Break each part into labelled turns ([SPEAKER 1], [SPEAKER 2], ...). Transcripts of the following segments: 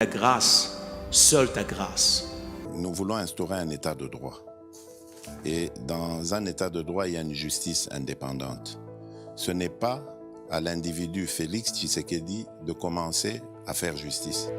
[SPEAKER 1] Ta grâce, seule ta grâce.
[SPEAKER 2] Nous voulons instaurer un état de droit. Et dans un état de droit, il y a une justice indépendante. Ce n'est pas à l'individu Félix Tshisekedi de commencer à faire justice.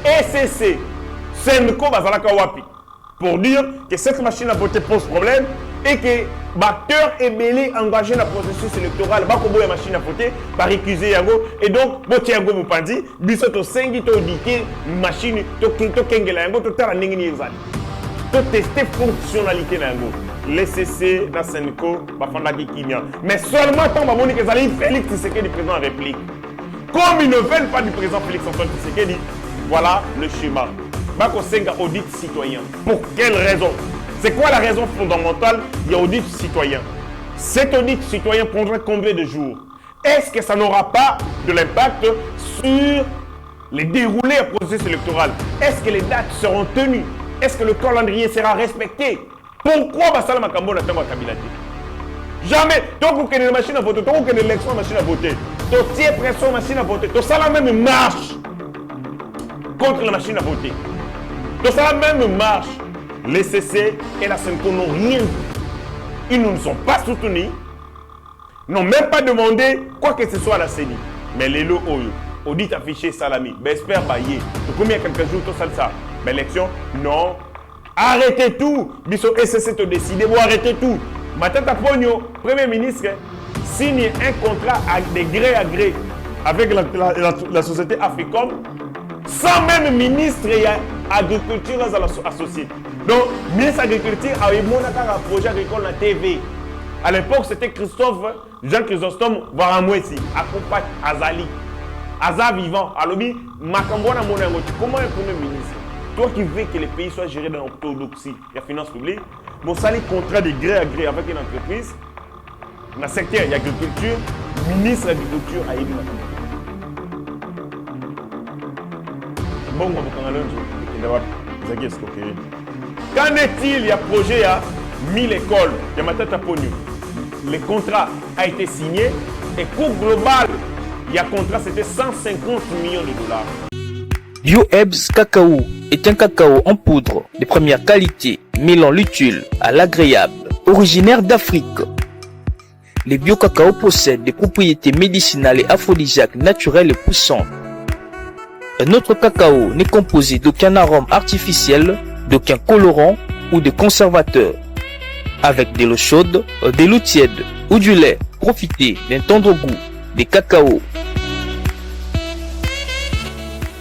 [SPEAKER 3] ECC, Senko Bazalaka Wapi, pour dire que cette machine à voter pose problème et que l'acteur est mêlé engagé dans le processus électoral, Bakobo la machine à voter, par récuser Yango, et donc, Botiango Mupandi, Bissoto Sengi, to indiqué machine, to Kengela Yango, to Tara Ningini Exali, to tester fonctionnalité Yango. L'ECC, dans Senko, Bafandaki Kimia. Mais seulement tant que que Zali Félix Tshisekedi, président de la République. Comme ils ne veulent pas du président Félix Antoine Tshisekedi, voilà le schéma. Bako Senga audit citoyen. Pour quelle raison? C'est quoi la raison fondamentale? Il y a audit citoyen. Cet audit citoyen prendra combien de jours? Est-ce que ça n'aura pas de l'impact sur les déroulés du processus électoral? Est-ce que les dates seront tenues? Est-ce que le calendrier sera respecté? Pourquoi Basala Makambo n'a pas Kabila? Jamais. Tant que les machines à voter, tant que l'élection machine à voter, tant que pression machine à voter, tout ça la même marche contre la machine à voter. Tout ça la même marche. Les CC et la Senko n'ont rien dit. Ils ne nous ont pas soutenus, n'ont même pas demandé quoi que ce soit à la CENI. Mais les lots audit affiché Salami, j'espère bailler. Combien quelques jours tout ça? L'élection, non. Arrêtez tout. Biso SCC te décider, vous arrêtez tout. Matata Pogno, Premier ministre, signe un contrat de gré à gré avec la société Africom, sans même ministre et agriculture associé. Donc, ministre agriculture a eu un projet agricole à TV. À l'époque, c'était Jean Chrysostome Varamouessi, accompagne Azali. Aza vivant, Alobi, Makambona Monangochi. Comment est le Premier ministre? Toi qui veux que le pays soit géré dans l'orthodoxie et la finance publique, vous allez contrat de gré à gré avec une entreprise, dans le secteur de l'agriculture, ministre de l'agriculture a élu Qu'en est-il? Il y a un projet à 1000 écoles, il y a Matata Pogno. Le contrat a été signé et coût global, il y a un contrat, c'était 150 millions de dollars.
[SPEAKER 4] BioEbs Cacao est un cacao en poudre de première qualité, mêlant l'utile à l'agréable, originaire d'Afrique. Le bio-cacao possède des propriétés médicinales et aphrodisiaques naturelles et puissantes. Un autre cacao n'est composé d'aucun arôme artificiel, d'aucun colorant ou de conservateur. Avec de l'eau chaude, de l'eau tiède ou du lait, profitez d'un tendre goût des cacao.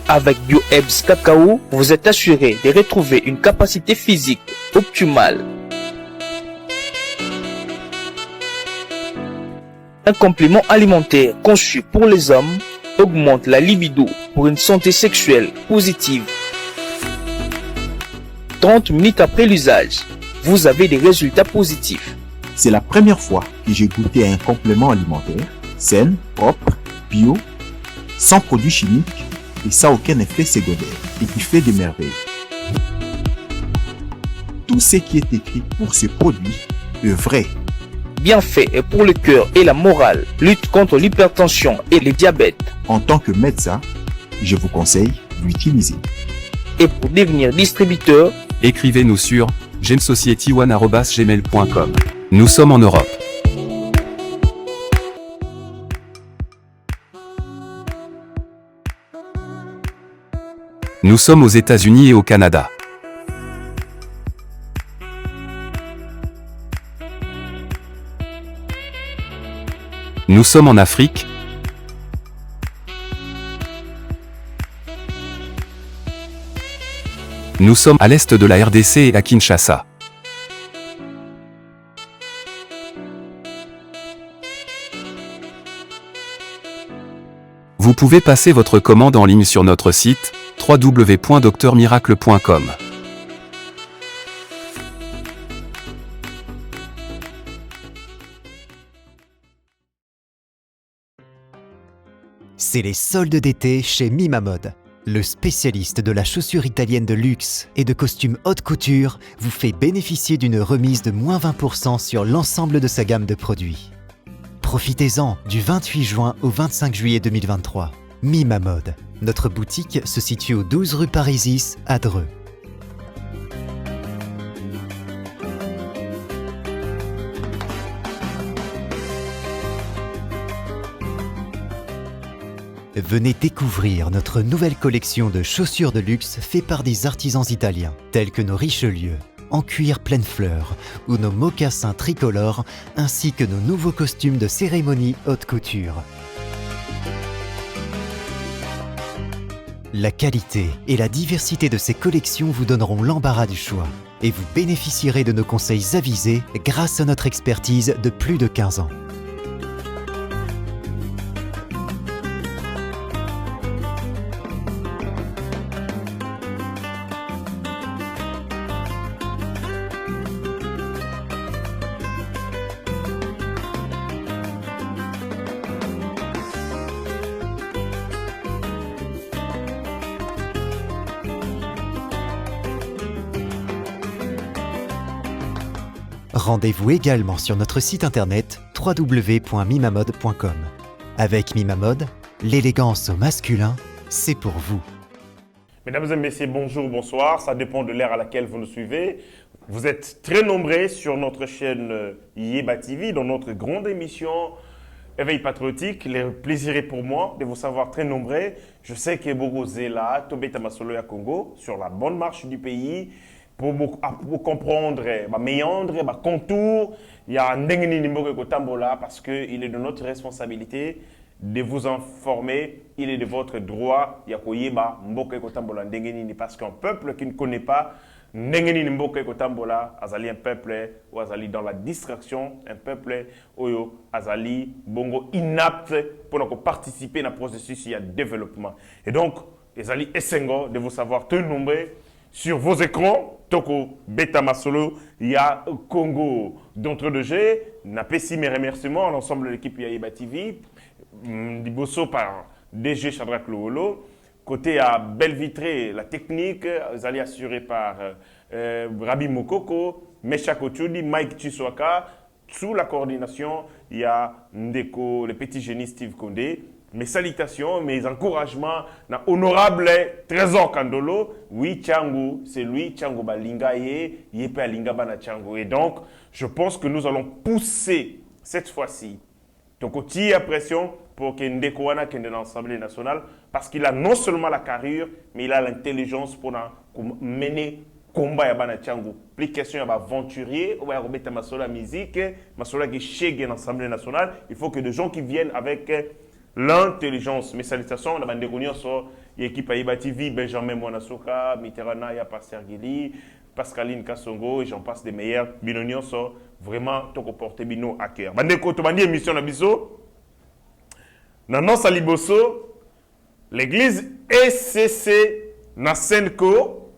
[SPEAKER 4] Avec BioEbs Cacao, vous êtes assuré de retrouver une capacité physique optimale. Un complément alimentaire conçu pour les hommes augmente la libido pour une santé sexuelle positive. 30 minutes après l'usage, vous avez des résultats positifs.
[SPEAKER 5] C'est la première fois que j'ai goûté à un complément alimentaire sain, propre, bio, sans produits chimiques et sans aucun effet secondaire et qui fait des merveilles. Tout ce qui est écrit pour ce produit est vrai.
[SPEAKER 4] Bien fait et pour le cœur et la morale, lutte contre l'hypertension et le diabète.
[SPEAKER 5] En tant que médecin, je vous conseille d'utiliser.
[SPEAKER 4] Et pour devenir distributeur,
[SPEAKER 6] écrivez-nous sur gensociety1@gmail.com. Nous sommes en Europe. Nous sommes aux États-Unis et au Canada. Nous sommes en Afrique. Nous sommes à l'est de la RDC et à Kinshasa. Vous pouvez passer votre commande en ligne sur notre site www.docteurmiracle.com.
[SPEAKER 7] C'est les soldes d'été chez Mima Mode. Le spécialiste de la chaussure italienne de luxe et de costumes haute couture vous fait bénéficier d'une remise de moins 20% sur l'ensemble de sa gamme de produits. Profitez-en du 28 juin au 25 juillet 2023. Mima Mode. Notre boutique se situe au 12 rue Parisis à Dreux. Venez découvrir notre nouvelle collection de chaussures de luxe faite par des artisans italiens, tels que nos Richelieu, en cuir pleine fleur, ou nos mocassins tricolores, ainsi que nos nouveaux costumes de cérémonie haute couture. La qualité et la diversité de ces collections vous donneront l'embarras du choix, et vous bénéficierez de nos conseils avisés grâce à notre expertise de plus de 15 ans. Rendez-vous également sur notre site internet www.mimamode.com. Avec Mima Mode, l'élégance au masculin, c'est pour vous.
[SPEAKER 3] Mesdames et messieurs, bonjour, bonsoir. Ça dépend de l'ère à laquelle vous nous suivez. Vous êtes très nombreux sur notre chaîne Yeba TV, dans notre grande émission Éveil patriotique. Le plaisir est pour moi de vous savoir très nombreux. Je sais que beaucoup là, Tobeta Masolo à Congo, sur la bonne marche du pays. Pour comprendre les méandres, les contours, il y a un Ndengeni Kotambola parce qu'il est de notre responsabilité de vous informer. Il est de votre droit. Il y a Koyeba Mboke Kotambola Ndengeni parce qu'un peuple qui ne connaît pas Ndengeni Mboke Kotambola, Azali un peuple ou Azali dans la distraction, un peuple Oyo Azali Bongo inapte pour participer à un processus de développement. Et donc, Azali Essengo de vous savoir tout nombreux. Sur vos écrans, Toko Beta Masolo, il y a Congo d'entre-deux-G. N'apprécie mes remerciements à l'ensemble de l'équipe Yeba TV. Dibosso par DG Shadrach Loholo. Côté à Belle-Vitré, la technique, vous allez assurer par Rabi Mokoko, Mesha Kochudi, Mike Chiswaka. Sous la coordination, il y a Ndeko, le petit génie Steve Kondé. Mes salutations, mes encouragements, na honorable Trésor Kandolo, oui, Tchango, c'est lui, Tchango Balinga, Yepe Alinga Bana Tchango. Et donc, je pense que nous allons pousser cette fois-ci, donc, il pression pour que Ndeko Wana kende dans l'Assemblée nationale, parce qu'il a non seulement la carrure, mais il a l'intelligence pour mener combat ya Bana Tchango. Plus question ya aventurier, ou ya remettre Masola musique, Masola qui chègue dans l'Assemblée nationale. Il faut que des gens qui viennent avec l'intelligence. Mes salutations, on a des réunions sur l'équipe Yeba TV, Benjamin Mwanasoka, Mitterrand, Pasteur Gili, Pascaline Kassongo, et j'en passe des meilleurs. Binonions sont vraiment tout porté bino à cœur. Bandeko, tu m'as dit émission na biso. Nanon Saliboso, l'église ECC na Senko,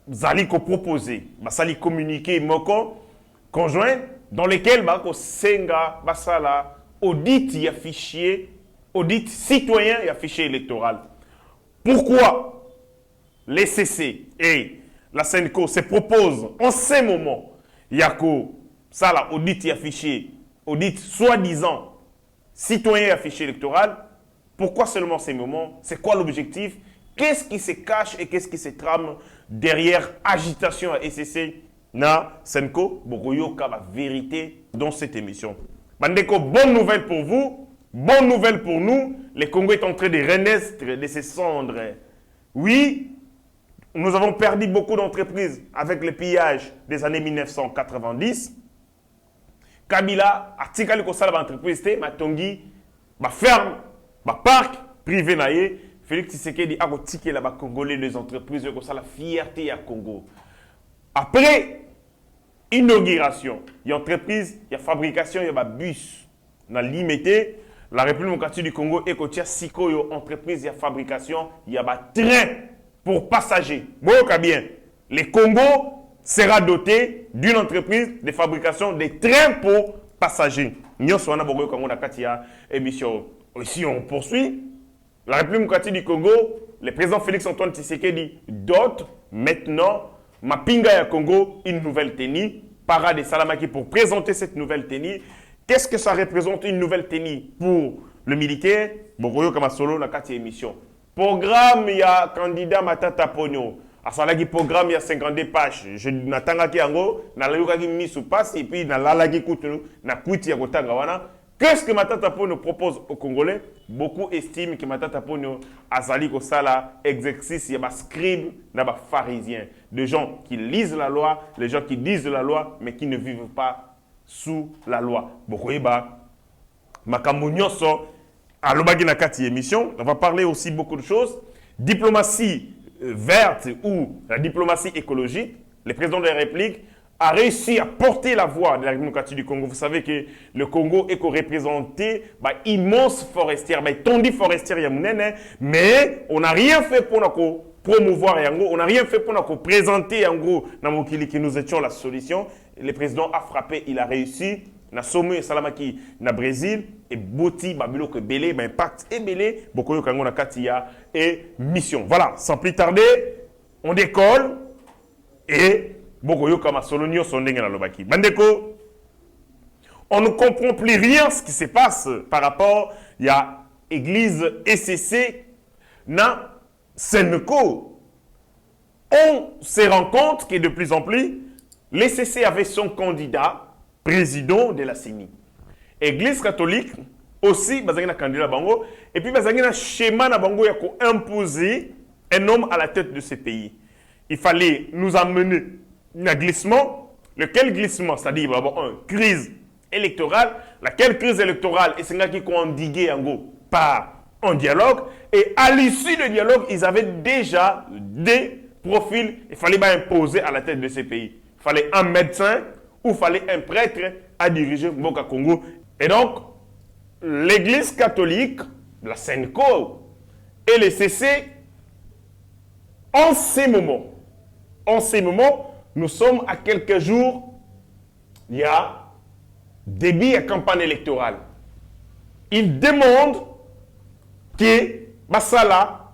[SPEAKER 3] zali ko proposer, sali communiquer moko conjoint dans lequel ko senga basala audit y a fichier, audit citoyen y a fichier électoral. Pourquoi les CC et la Senco se proposent en ce moment, il y a que ça là, audit y a fichier, audit soi-disant citoyen y a fichier électoral. Pourquoi seulement ces moments? C'est quoi l'objectif? Qu'est-ce qui se cache et qu'est-ce qui se trame derrière agitation à SCC na Senco? Bokoyoka la vérité dans cette émission. Bandeko, bonne nouvelle pour vous, bonne nouvelle pour nous. Le Congo est en train de renaître de ses cendres. Oui, nous avons perdu beaucoup d'entreprises avec le pillage des années 1990. Kabila a tiré l'entreprise, ma tongi, ma ferme, ma parc privé naïe. Félix Tshisekedi a tiré la Congolais les entreprises, c'est la fierté à Congo. Après inauguration, il y a entreprise, il y a fabrication, il y a bus. Dans limité, la République démocratique du Congo est côtière Sikoyo, entreprise de fabrication, il y a un train pour passagers. Bon, bien, le Congo sera doté d'une entreprise de fabrication de trains pour passagers. Nous sommes en émission. Ici, on poursuit. La République démocratique du Congo, le président Félix-Antoine Tshisekedi dote maintenant Mapinga ya Congo une nouvelle tenue, Parade de Salamaki pour présenter cette nouvelle tenue. Qu'est-ce que ça représente une nouvelle tenue pour le militaire? Bokoyo Kamasolo na kati émission. Programme il y a candidat Matata Ponyo. Asalaki programme il y a 52 pages. Je n'attendaki ango, na layokaki misu passe et puis na lalaki kutu na kwiti ya kotanga wana. Qu'est-ce que Matata Ponyo propose aux Congolais? Beaucoup estiment que Matata Ponyo azali ko sala exercice ya ba scribe na ba pharisien, de gens qui lisent la loi, les gens qui disent la loi mais qui ne vivent pas sous la loi. Bokoyeba makambo nyonso alobaki na kati émission, on va parler aussi beaucoup de choses. Diplomatie verte ou la diplomatie écologique. Le président de la République a réussi à porter la voix de la République démocratique du Congo. Vous savez que le Congo est représenté par immense forestière, tondi forestière yamunene, mais on n'a rien fait pour nous promouvoir yango, on n'a rien fait pour nous présenter yango dans Mokili que nous étions la solution. Le président a frappé, il a réussi. Na somme et salamaki na Brésil et boti babilo que belé impact et belé bokoyo kango na katia et mission. Voilà, sans plus tarder, on décolle et bokoyo kama solonio sondenge na lobaki. Bandeko, on ne comprend plus rien ce qui se passe par rapport il y a église ECC na Seneko. On se rend compte que de plus en plus l'ECC avait son candidat président de la CENI. Église catholique aussi, bazangina candidat bango, et puis bazangina schéma na bango ya ko imposer un homme à la tête de ce pays. Il fallait nous amener un glissement. Lequel glissement? C'est-à-dire d'abord une crise électorale. Laquelle crise électorale est celle qui est endiguée en gros par un dialogue. Et à l'issue du dialogue, ils avaient déjà des profils. Il fallait imposer à la tête de ce pays. Il fallait un médecin ou fallait un prêtre à diriger Mboka Congo. Et donc, l'église catholique, la Senko et les CC, en ces moments, nous sommes à quelques jours, il y a début à campagne électorale. Ils demandent que Basala,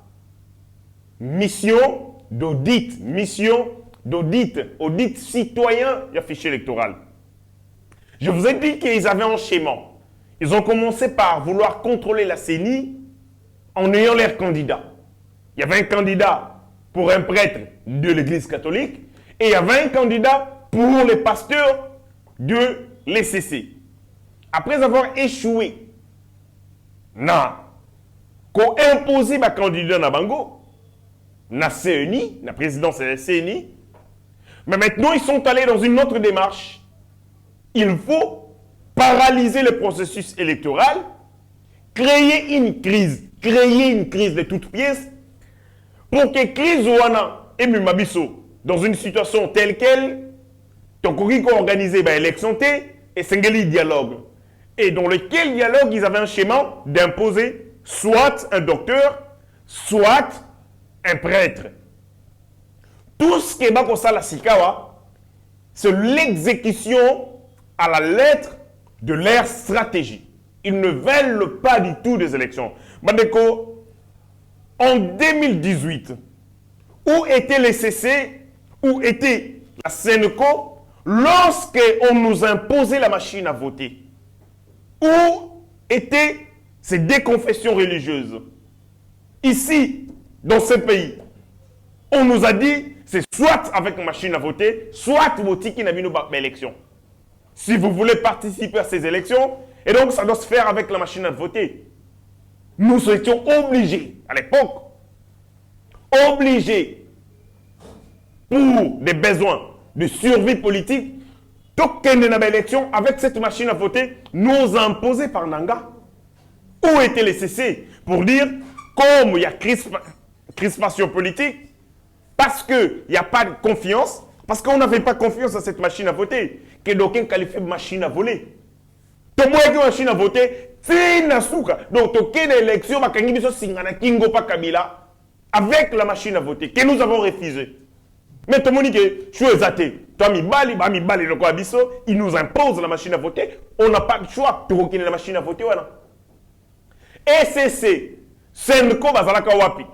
[SPEAKER 3] mission d'audit citoyen du fichier électoral. Je vous ai dit qu'ils avaient un schéma. Ils ont commencé par vouloir contrôler la CENI en ayant leurs candidats. Il y avait un candidat pour un prêtre de l'église catholique et il y avait un candidat pour les pasteurs de l'ECC. Après avoir échoué, qu'on imposé ma candidat na bango, na CENI, la présidence de la CENI, mais maintenant, ils sont allés dans une autre démarche. Il faut paralyser le processus électoral, créer une crise de toutes pièces, pour que crise ouana et Mumabiso, dans une situation telle qu'elle, Tokoki a organisé l'élection et Sengeli dialogue. Et dans lequel dialogue, ils avaient un schéma d'imposer soit un docteur, soit un prêtre. Tout ce qui est Bakosa la Sikawa, c'est l'exécution à la lettre de leur stratégie. Ils ne veulent pas du tout des élections. Bandeko, en 2018, où était les CC, où était la Seneko, lorsqu'on nous imposait la machine à voter? Où étaient ces déconfessions religieuses? Ici, dans ce pays, on nous a dit c'est soit avec une machine à voter, soit voter qui n'a mis nos élections. Si vous voulez participer à ces élections, et donc ça doit se faire avec la machine à voter. Nous étions obligés, à l'époque, pour des besoins de survie politique, token de l'élection avec cette machine à voter, nous imposée par Nanga. Où étaient les CC pour dire, comme il y a crispation politique, parce qu'il n'y a pas de confiance, parce qu'on n'avait pas confiance à cette machine à voter, que d'aucuns qualifient de machine à voler. tomoyaki machine à voter tina suka donc tokende élection bakangi biso singana kingo pa Kabila avec la machine à voter que nous avons refusé. Mais tout le monde dit que je suis exaté. Toi, le quoi biso, il nous impose la machine à voter. On n'a pas le choix. Tu reconnais la machine à voter, voilà. ECC, Senko Bazalaka Wapi,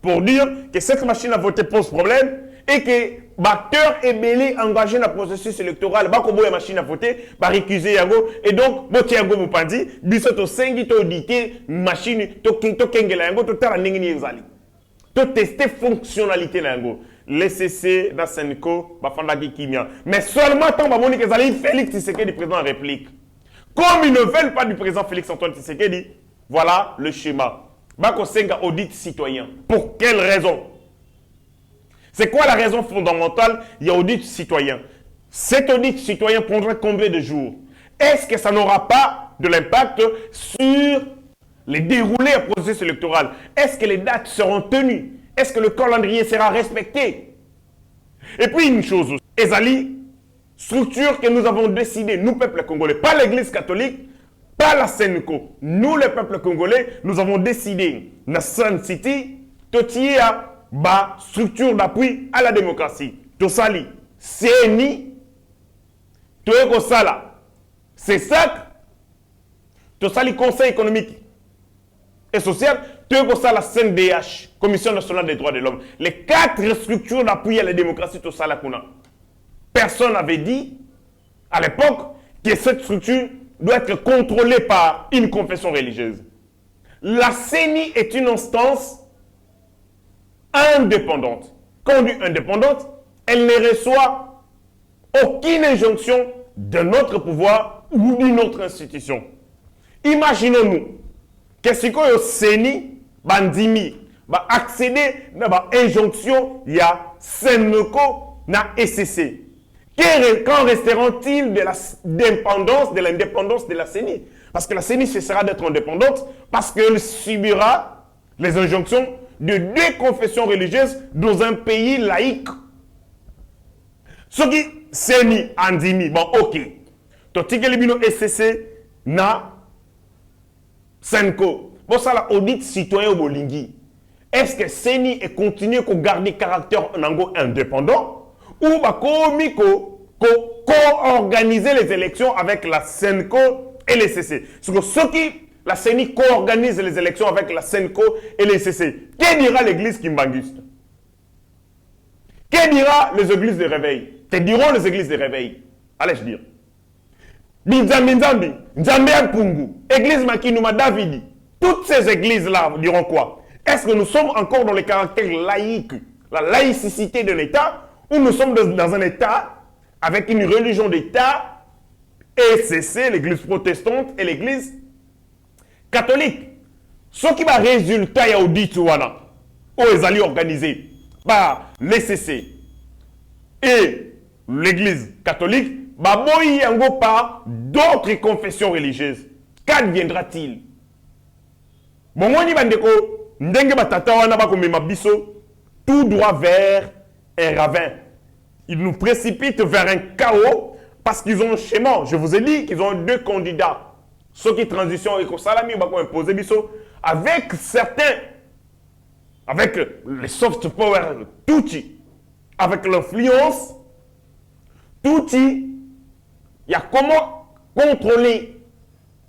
[SPEAKER 3] pour dire que cette machine à voter pose problème et que l'acteur est mêlé engagé dans le processus électoral. Bakobo la machine à voter, va récuser Yango. Et donc, Botiago Mupandi, biso to sengi to dité, machine, to kengela Yango, to tala nengini ezali. To tester fonctionnalité Yango. L'ECC dans Senko, Bafandaki Kimia. Mais seulement tant que vous allez Félix Tshisekedi, président de la République. Comme ils ne veulent pas du président Félix Antoine Tshisekedi, voilà le schéma. Bako Senga audit citoyen. Pour quelle raison? C'est quoi la raison fondamentale? Il y a audit citoyen. Cet audit citoyen prendra combien de jours? Est-ce que ça n'aura pas de l'impact sur les déroulés du processus électoral? Est-ce que les dates seront tenues? Est-ce que le calendrier sera respecté? Et puis une chose, Ezali, structure que nous avons décidé, nous peuple congolais, pas l'église catholique, pas la Senko, nous le peuple congolais, nous avons décidé, dans Sun City, de à ba structure d'appui à la démocratie. Tosali, CNI, Toeko Sala, c'est ça, Tosali Conseil économique et social, la CNDH, Commission nationale des droits de l'homme. Les 4 structures d'appui à la démocratie, tout ça, là, personne n'avait dit, à l'époque, que cette structure doit être contrôlée par une confession religieuse. La CENI est une instance indépendante. Quand on dit indépendante, elle ne reçoit aucune injonction d'un autre pouvoir ou d'une autre institution. Imaginons-nous que si on a CENI, bandimi, accéder à l'injonction, il y a Senko, na ECC. Quand resteront-ils de l'indépendance de la CENI? Parce que la CENI cessera d'être indépendante parce qu'elle subira les injonctions de 2 confessions religieuses dans un pays laïque. Ce qui CENI, andimi, bon ok. Totique libino ECC, na Senko. Bon, ça, la audit citoyen au Bolingi. Est-ce que CENI est continué à garder caractère indépendant ou co-organiser les élections avec la Senko et les CC? Parce que ceux qui, la CENI co-organise les élections avec la Senko et les CC, que dira l'église Kimbanguiste? Que dira les églises de réveil? Que diront les églises de réveil? Allez-je dire. Binzambi Nzambi, Nzambe Pungu, église Makinuma Davidi. Toutes ces églises-là diront quoi? Est-ce que nous sommes encore dans le caractère laïque, la laïcité de l'État, ou nous sommes dans un État avec une religion d'État, ECC, l'église protestante et l'église catholique? Ce qui va résulter à l'audit ou les alliés organisés par l'ECC et l'église catholique, par d'autres confessions religieuses. Qu'adviendra-t-il? Bon, on y va tout droit vers un ravin. Ils nous précipitent vers un chaos parce qu'ils ont un schéma. Je vous ai dit qu'ils ont 2 candidats. Ceux qui transition et Salami va imposer biso avec certains, avec les soft power, touti, avec l'influence, touti, il y a comment contrôler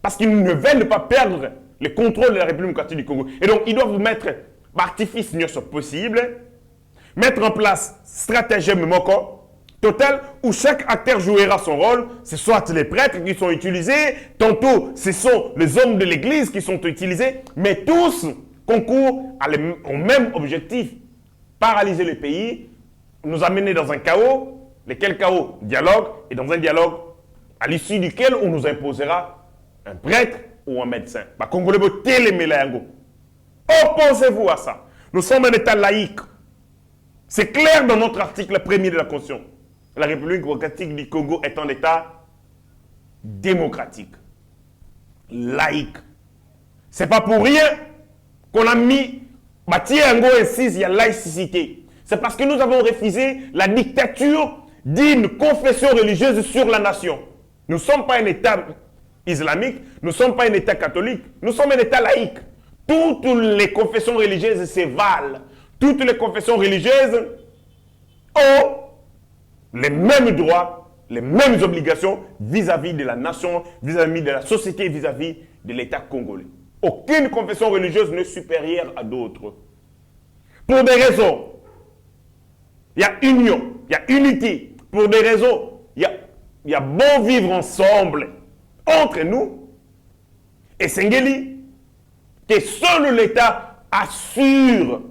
[SPEAKER 3] parce qu'ils ne veulent pas perdre le contrôle de la République démocratique du Congo. Et donc, ils doivent mettre l'artifice possible, mettre en place stratégie totale où chaque acteur jouera son rôle. C'est soit les prêtres qui sont utilisés, tantôt ce sont les hommes de l'église qui sont utilisés, mais tous concourent au même objectif. Paralyser le pays, nous amener dans un chaos, lequel chaos? Dialogue, et dans un dialogue à l'issue duquel on nous imposera un prêtre ou un médecin. Opposez-vous à ça. Nous sommes un État laïque. C'est clair dans notre article 1er de la Constitution. La République démocratique du Congo est un État démocratique, laïque. C'est pas pour rien qu'on a mis Batiango insiste, il y a laïcité. C'est parce que nous avons refusé la dictature d'une confession religieuse sur la nation. Nous ne sommes pas un État islamique, nous ne sommes pas un État catholique, nous sommes un État laïque. Toutes les confessions religieuses se valent. Toutes les confessions religieuses ont les mêmes droits, les mêmes obligations vis-à-vis de la nation, vis-à-vis de la société, vis-à-vis de l'État congolais. Aucune confession religieuse n'est supérieure à d'autres. Pour des raisons, il y a union, il y a unité. Pour des raisons, il y a bon vivre ensemble entre nous. Et Sengeli, que seul l'État assure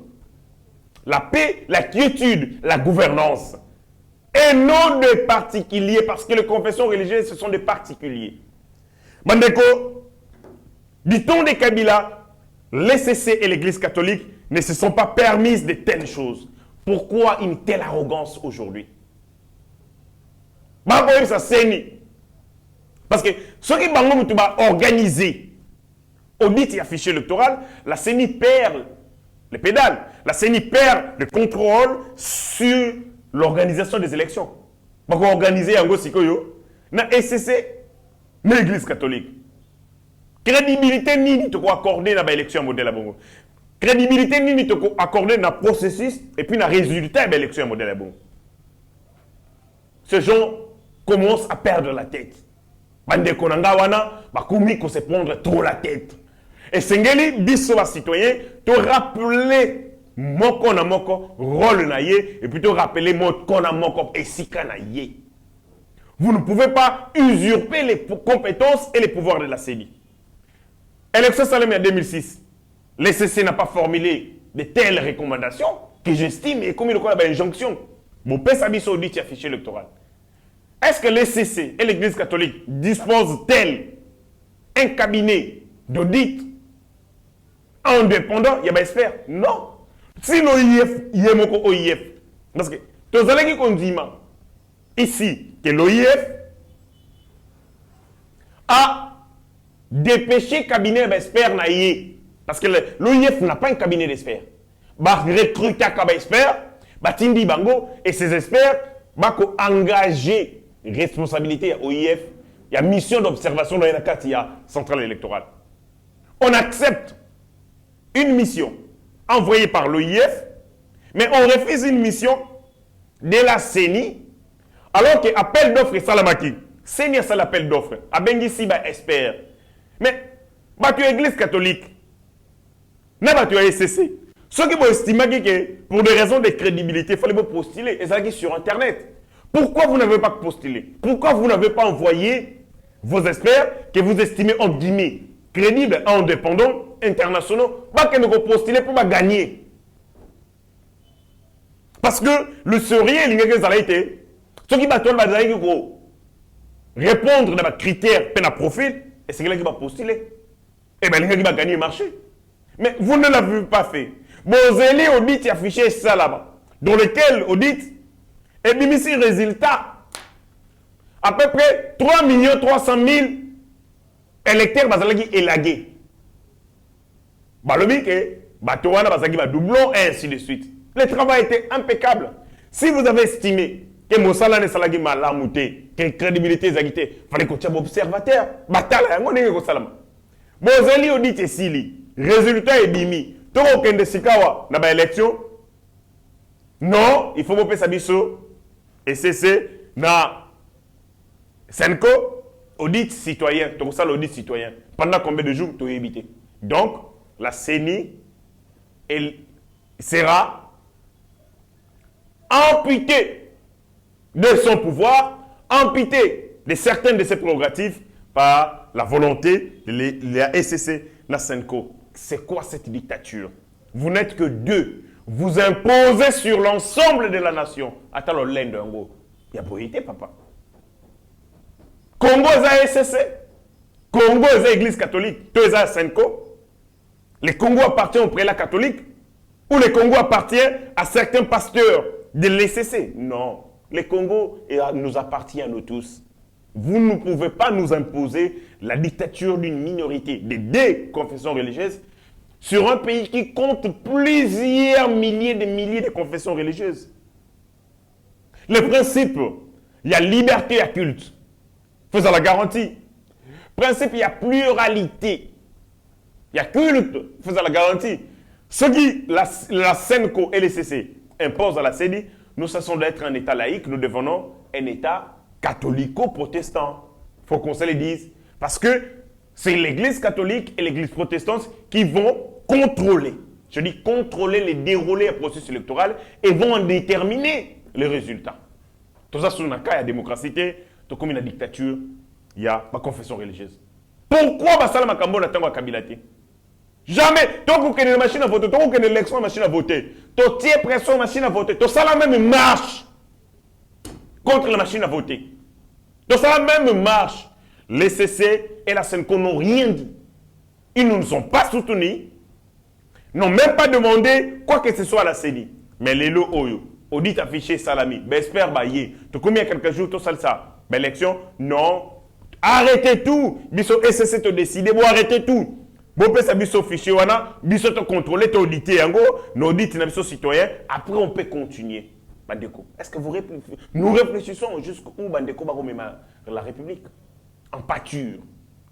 [SPEAKER 3] la paix, la quiétude, la gouvernance. Et non des particuliers, parce que les confessions religieuses, ce sont des particuliers. Mandeko, du temps de Kabila, l'ECC et l'Église catholique ne se sont pas permises de telles choses. Pourquoi une telle arrogance aujourd'hui? Ça c'est parce que ceux qui ont organisé audit et affiché électoral, la CENI perd les pédales. La CENI perd le contrôle sur l'organisation des élections. Pour organiser un gros sikoyo, na ECC, na l'Église catholique. Crédibilité ni te accorder dans l'élection modèle à Bongo. Crédibilité ni te accorder dans le processus et puis dans le résultat de l'élection modèle à Bongo. Ces gens commencent à perdre la tête. Bande konanga wana, bakumi ko se prendre trop la tête. Et Sengeli, biso citoyen, te rappeler moko na moko rôle na ye et puis te rappeler moko na moko esika na ye. Vous ne pouvez pas usurper les compétences et les pouvoirs de la CENI. Élection Salem en 2006, l'ECC n'a pas formulé de telles recommandations que j'estime et comme il y a une injonction. Mon père s'habille audit et affiché électoral. Est-ce que l'ECC et l'Église catholique disposent-elles un cabinet d'audit indépendant? Il y a des experts. Non. Si l'OIF, il y a un OIF. Parce que tous les gens qui disent ici que l'OIF a dépêché le cabinet d'experts. Parce que l'OIF n'a pas un cabinet d'experts. Il va recruter un expert, Tindi Bango, et ces experts vont engager responsabilité à l'OIF. Il y a mission d'observation dans la centrale électorale. On accepte une mission envoyée par l'OIF, mais on refuse une mission de la CENI, alors que l'appel d'offres est Salamaki. CENI a l'appel d'offres. A Bengissi ba expert. Mais, tu es église catholique. Tu es SCC. Ceux qui vont estimer que pour des raisons de crédibilité, il fallait postuler. Et ça sur Internet. Pourquoi vous n'avez pas postulé? Pourquoi vous n'avez pas envoyé vos experts que vous estimez en guillemets crédibles, indépendants, internationaux, pas que nous postuler pour gagner? Parce que le sérieux, il a été, ceux qui vont répondre à des critères, à profil, et c'est quelqu'un qui va postuler. Et bien, il va gagner le marché. Mais vous ne l'avez pas fait. Vos élus audit affiché ça là-bas, dans lequel audit, et bien ici, résultat, à peu près 3 300 000 électeurs qui sont élagués. Le que doublon et ainsi de suite. Le travail était impeccable. Si vous avez estimé que Mossala ne salagi malamouté, que crédibilité zagité, il fallait qu'on ait un observateur. Batala, on est salama. Bozeli audit et sili. Résultat est bimi. Toko kende sikawa na ba élection. Non, il faut moper sa biso. Et c'est na Senko audit citoyen. Toko ça l'audit citoyen. Pendant combien de jours tu as évité? Donc, la CENI elle sera amputée de son pouvoir, amputée de certaines de ses prérogatives par la volonté de la SCC Nasenko. C'est quoi cette dictature? Vous n'êtes que deux. Vous imposez sur l'ensemble de la nation. Attends, l'Inde, il y a priorité, papa. Congo est SCC. Congo est Église catholique. Toi, est Senko. Les Congo appartiennent au prélat catholique ou les Congo appartiennent à certains pasteurs de l'ECC? Non. Les Congo nous appartient à nous tous. Vous ne pouvez pas nous imposer la dictature d'une minorité de deux confessions religieuses sur un pays qui compte plusieurs milliers de confessions religieuses. Le principe, il y a liberté à culte. Faisons la garantie. Principe, il y a pluralité. Il y a culte, faisant la garantie. Ce qui, la SENCO et les CC imposent à la CENI, nous cessons d'être un État laïque, nous devenons un État catholico-protestant. Il faut qu'on se le dise. Parce que c'est l'Église catholique et l'Église protestante qui vont contrôler. Je dis contrôler les déroulés du processus électoral et vont en déterminer les résultats. Tout ça, sur un cas, il y a démocratie, tout comme une dictature, il y a ma confession religieuse. Pourquoi Basala Makambo n'a pas Kabila? Jamais. Tant qu'on a une machine à voter, tant qu'on a une élection, machine à voter, tu tiens pression machine à voter, tu ça la même marche contre la machine à voter. Tu ça la même marche. Les CC et la SENCO n'ont rien dit. Ils ne nous ont pas soutenus, n'ont même pas demandé quoi que ce soit à la CENI. Mais les lots Oyo, audit affiché Salami, Besper Baye, tu combien quelques jours, tu ça. Élection, non. Arrêtez tout. Biso SCC te décider, bon arrêtez tout. Bon peut ça biso fichier wana, biso te contrôler, te auditer yango, nous audite na biso citoyen, après on peut continuer. Bandeko, est-ce que nous réfléchissons jusqu'où Bandeko va remettre la République? En pâture,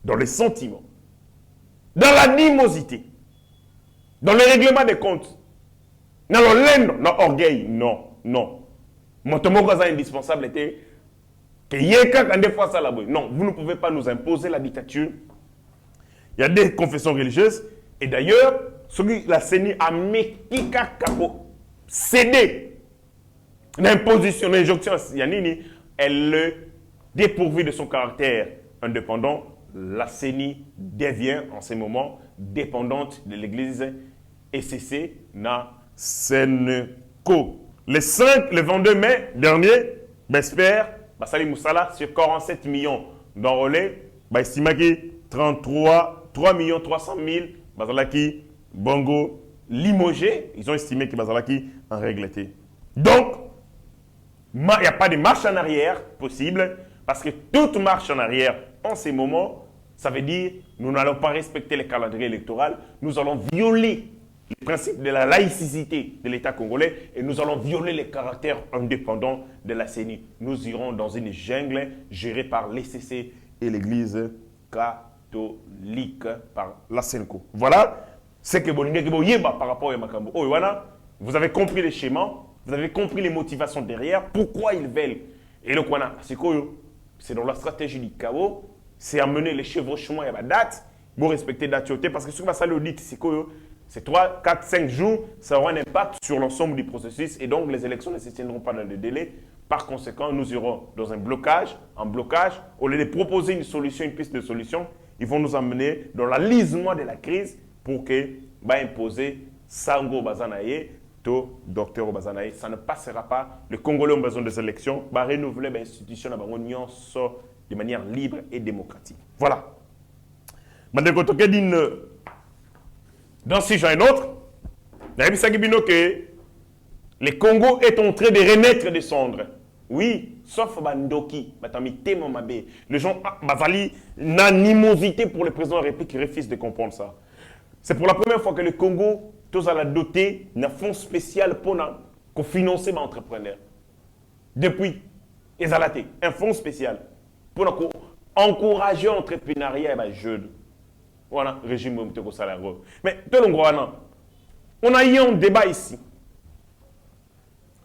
[SPEAKER 3] dans les sentiments, dans l'animosité, dans le règlement des comptes, dans l'orgueil, non, non. Mon tomogaza indispensable était que yeka quand des fois ça la boue. Non, vous ne pouvez pas nous imposer la dictature. Il y a des confessions religieuses. Et d'ailleurs, la CENI a cédé l'imposition, l'injonction, elle le dépourvue de son caractère indépendant. La CENI devient en ce moment dépendante de l'Église ECC na SENCO. Le 22 mai dernier, Besper, Basali Moussala, sur 47 millions d'enrôlés, estimé 3 300 000 Bazalaki, Bongo, limogé. Ils ont estimé que Bazalaki en régleté. Donc, il n'y a pas de marche en arrière possible, parce que toute marche en arrière, en ces moments, ça veut dire nous n'allons pas respecter le calendrier électoral, nous allons violer le principe de la laïcité de l'État congolais et nous allons violer les caractères indépendants de la CENI. Nous irons dans une jungle gérée par l'ECC et l'Église catholique par la SENCO. Voilà ce que par rapport à Makambo. Oh, voilà. Vous avez compris les schémas, vous avez compris les motivations derrière, pourquoi ils veulent. Et le Kwana, c'est dans la stratégie du chaos, c'est amener les chevauchements et la date, pour respecter la date, parce que ce que ça le dit, c'est 3, 4, 5 jours, ça aura un impact sur l'ensemble du processus et donc les élections ne se tiendront pas dans le délai. Par conséquent, nous irons dans un blocage, au lieu de proposer une solution, une piste de solution, ils vont nous amener dans l'alisement de la crise pour que, imposer Sango Bazanaye, to docteur Bazanaye, ça ne passera pas. Les Congolais ont besoin des élections, renouveler l'institution de manière libre et démocratique. Voilà. Dans ce genre et autre, le Congo est en train de renaître des cendres. Oui, sauf Bandoki, les gens, Bazali, n'animosité pour le président de la République qui refuse de comprendre ça. C'est pour la première fois que le Congo, tous à la doter d'un fonds spécial pour financer les entrepreneurs. Depuis, un fonds spécial pour encourager l'entrepreneuriat et les jeunes. Voilà, régime de salaire. Mais, on a eu un débat ici.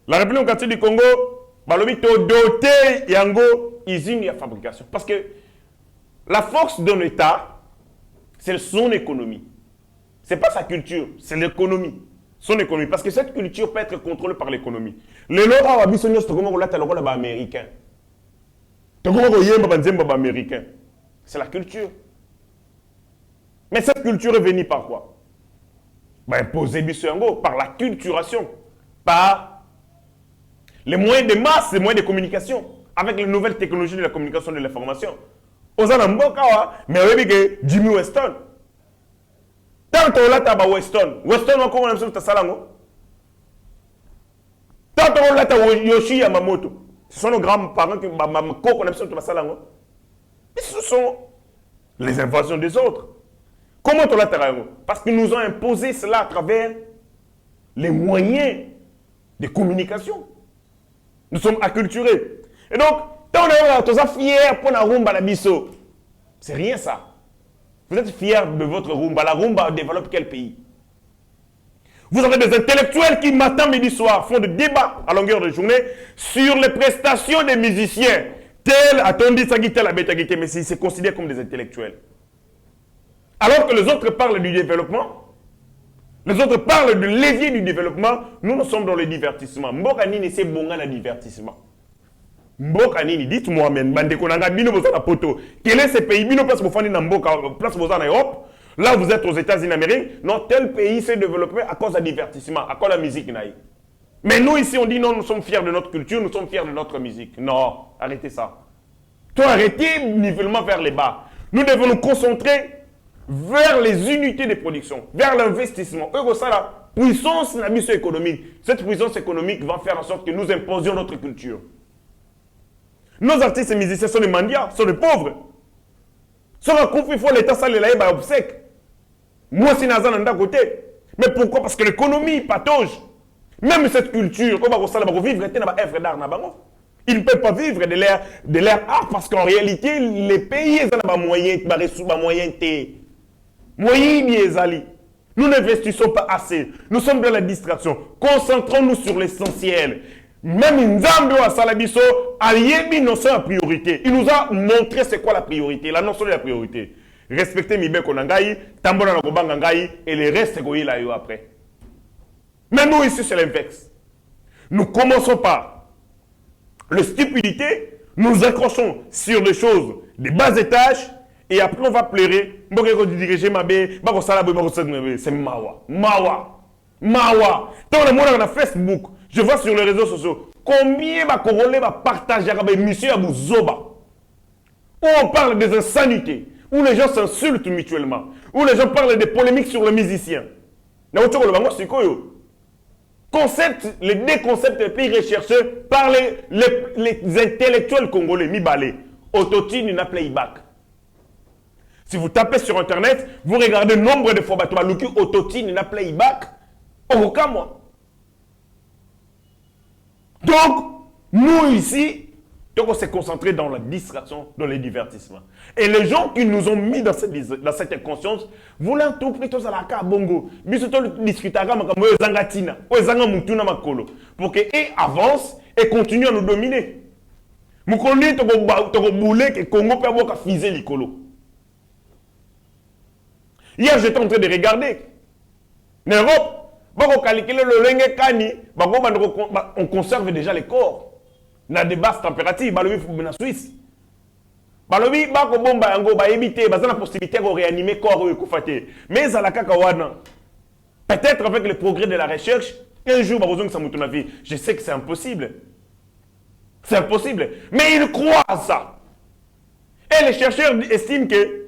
[SPEAKER 3] La République démocratique du Congo, doté yango usine de fabrication. Parce que la force d'un État, c'est son économie. Ce n'est pas sa culture, c'est l'économie. Son économie. Parce que cette culture peut être contrôlée par l'économie. Les lois américains. C'est la culture. Mais cette culture est venue par quoi? Imposée par la culturation, par les moyens de masse, les moyens de communication, avec les nouvelles technologies de la communication et de l'information. Aux Anamboka, mais on a vu Jimmy Weston. Tant qu'on l'a Weston, Weston, on a vu Salango. Tant qu'on l'a Yoshi Yamamoto. Ce sont nos grands-parents qui ont vu Salango. Et ce sont les invasions des autres. Comment on l'a terrain? Parce qu'ils nous ont imposé cela à travers les moyens de communication. Nous sommes acculturés. Et donc, quand on est fiers pour la rumba la biso, C'est rien ça. Vous êtes fiers de votre rumba. La rumba développe quel pays? Vous avez des intellectuels qui, matin, midi, soir, font des débats à longueur de journée sur les prestations des musiciens. Tel a-t-on dit ça, tel a bêta, mais c'est considéré comme des intellectuels. Alors que les autres parlent du développement, les autres parlent du levier du développement, nous sommes dans le divertissement. Mboka nini c'est bon le divertissement. Mboka nini, dites-moi, bande konanga bino boza na poto. Quel est ce pays? Bino place vous fani na mboka, place boza na Europe. Là, vous êtes aux États-Unis d'Amérique. Non, tel pays s'est développé à cause du divertissement, à cause de la musique. Mais nous, ici, on dit non, nous sommes fiers de notre culture, nous sommes fiers de notre musique. Non, arrêtez ça. Toi, arrêtez nivellement vers les bas. Nous devons nous concentrer vers les unités de production, vers l'investissement. La puissance économique. Cette puissance économique va faire en sorte que nous imposions notre culture. Nos artistes et musiciens sont des mendiants, sont des pauvres. Sur un coup, il faut l'État s'aller là et obsèque. Moi, c'est Nazan d'un côté. Mais pourquoi? Parce que l'économie patauge. Même cette culture, on va vivre œuvre d'art. Ils ne peuvent pas vivre de leur art parce qu'en réalité, les pays ont des moyens. Nous n'investissons pas assez. Nous sommes dans la distraction. Concentrons-nous sur l'essentiel. Même Nzambe wa Salabiso a yebi notion de priorité. Il nous a montré c'est quoi la priorité, la notion de la priorité. Respecter Mibe Konangaï, Tambona Nakobangangaï et les restes Goyi là après. Mais nous ici c'est l'inverse. Nous commençons par la stupidité, nous accrochons sur des choses, des bas étages, et après on va pleurer. C'est Mawa. Mawa. Mawa. Tant le monde dans Facebook. Je vois sur les réseaux sociaux combien de Congolais partagent des émissions à Bouzoba où on parle des insanités, où les gens s'insultent mutuellement, où les gens parlent des polémiques sur les musiciens. Concept, les deux concepts les plus recherchés par les intellectuels congolais, Mibale, Autotune et Playback. Si vous tapez sur Internet, vous regardez le nombre de fois Autotune et Playback, aucun mois. Donc, nous ici, on s'est concentré dans la distraction, dans les divertissements. Et les gens qui nous ont mis dans cette inconscience, voulaient tout plutôt à la carte bongo. Mais surtout discuter avec zangatina, pour qu'ils avancent et continuent à nous dominer. Nous connaissons que le Congo peut avoir fisé l'icolo. Hier, j'étais en train de regarder. En Europe, on conserve déjà les corps dans des basses températures. En Suisse, il y a la possibilité de réanimer le corps. Mais peut-être avec le progrès de la recherche, un jour, je sais que c'est impossible. C'est impossible. Mais ils croient à ça. Et les chercheurs estiment que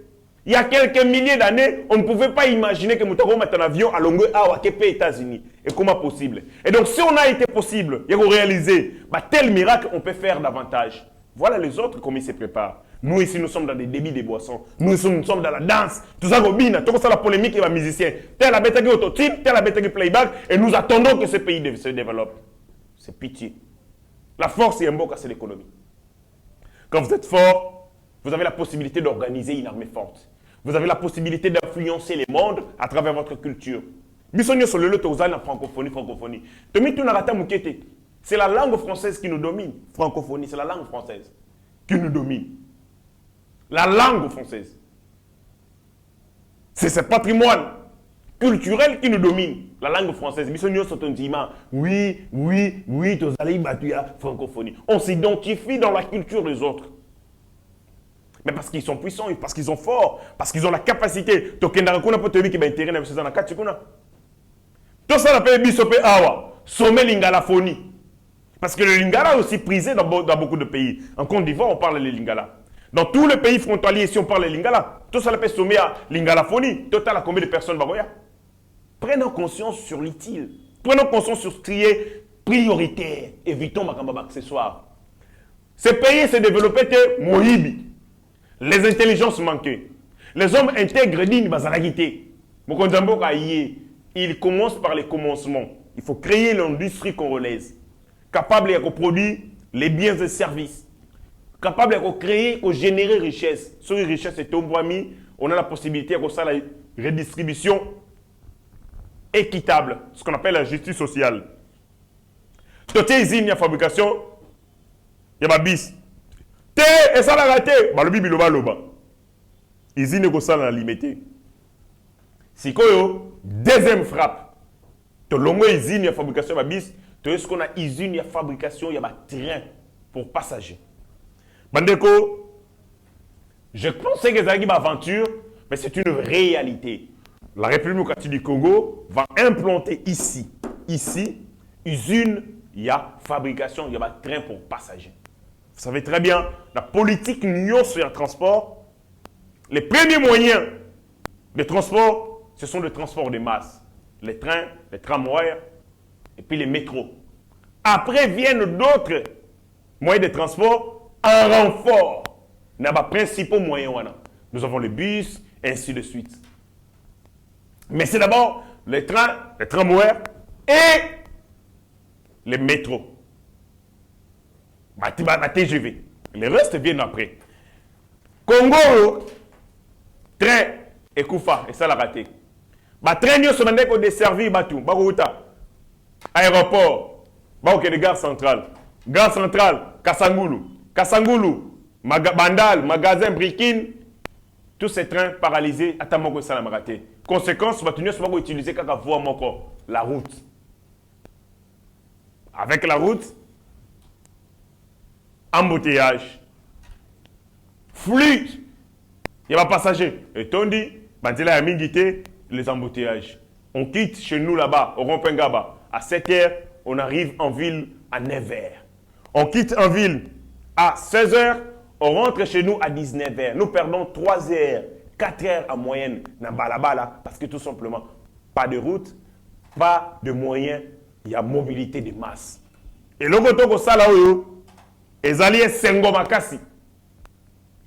[SPEAKER 3] il y a quelques milliers d'années, on ne pouvait pas imaginer que nous avons un avion à longueur à aux États-Unis. Et comment possible? Et donc, si on a été possible, il faut réaliser tel miracle, on peut faire davantage. Voilà les autres, comment ils se préparent. Nous, ici, nous sommes dans des débits de boissons. Nous sommes dans la danse. Tout ça, tout ça, la polémique et les musiciens. Tel la bête qui autotype, tel la bête qui playback. Et nous attendons que ce pays se développe. C'est pitié. La force, c'est un beau cas, c'est l'économie. Quand vous êtes fort, vous avez la possibilité d'organiser une armée forte. Vous avez la possibilité d'influencer les mondes à travers votre culture. C'est la langue française qui nous domine. Francophonie, c'est la langue française qui nous domine. La langue française. C'est ce patrimoine culturel qui nous domine. La langue française. Oui, francophonie. On s'identifie dans la culture des autres. Mais parce qu'ils sont puissants, parce qu'ils sont forts, parce qu'ils ont la capacité. Tout ça, on appelle Bisopé Awa, sommet lingalaphonie. Parce que le lingala est aussi prisé dans beaucoup de pays. En Côte d'Ivoire, on parle le lingala. Dans tous les pays frontaliers, si on parle le lingala, tout ça l'appelle sommet à lingalaphonie. Total, à combien de personnes baroya? Prenons conscience sur l'utile. Prenons conscience sur ce qui est prioritaire. Évitons ma accessoire. Ces pays se développaient Mohibi. Les intelligences manquaient. Les hommes intègres dignes bazalagité. Il commence par les commencements. Il faut créer l'industrie congolaise, capable de produire les biens et services, capable de créer, de générer richesse. Sur les richesses, c'est on a la possibilité de faire la redistribution équitable, ce qu'on appelle la justice sociale. Toute usine de fabrication, il y a bis. Et ça l'a raté. Le bibi loba. Usine de ça l'a limité. Si quoi, deuxième frappe. Tu as longue usine de fabrication de bis. Tu as ce qu'on a usine de fabrication, il y a un train pour passagers. Bandeko, je pensais que c'était une aventure, mais c'est une réalité. La République démocratique du Congo va implanter ici, usine, il y a fabrication, il y a un train pour passagers. Vous savez très bien, la politique union sur le transport, les premiers moyens de transport, ce sont les transports de masse. Les trains, les tramways et puis les métros. Après viennent d'autres moyens de transport en renfort. Nous avons les principaux moyens. Nous avons les bus, et ainsi de suite. Mais c'est d'abord les trains, les tramways et les métros. Ma TGV. Les restes viennent après. Congo, train et Koufa, et ça l'a raté. Train, nous sommes desservis, aéroport, gare centrale. Gare centrale, Kasangulu, Bandal, magasin Brikin, tous ces trains paralysés, à Tamoko et Salamaraté. Conséquence, nous sommes utilisés quand on voit la route. Avec la route, embouteillage, flux, il y a pas passager. Et on dit, Bandela a mis les embouteillages. On quitte chez nous là-bas, au Rompengaba, à 7h, on arrive en ville à 9h. On quitte en ville à 16h, on rentre chez nous à 19h. Nous perdons 3 heures, 4 heures en moyenne dans Balabala parce que tout simplement, pas de route, pas de moyens, il y a mobilité de masse. Et le goto ko sala oyo, ezali sengo makasi.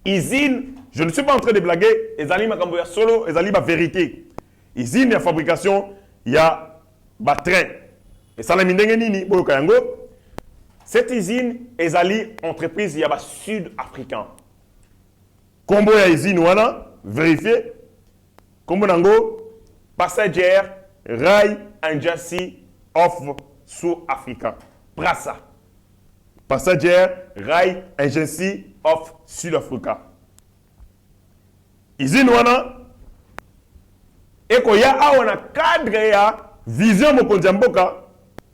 [SPEAKER 3] Usine, je ne suis pas en train de blaguer, ezali makambo ya solo, ezali ba vérité. Usine de fabrication, il y a ba train. Et ça la mindenge nini boyo kayango. Cette usine, ezali entreprise, il y a sud-africain. Combo ya usine wana, vérifié. Combo nango, Passenger Rail Agency of South Africa. Prasa. Passenger Rail Agency of South Africa. Usine wana, eko ya awana cadre ya vision mokonzi mboka.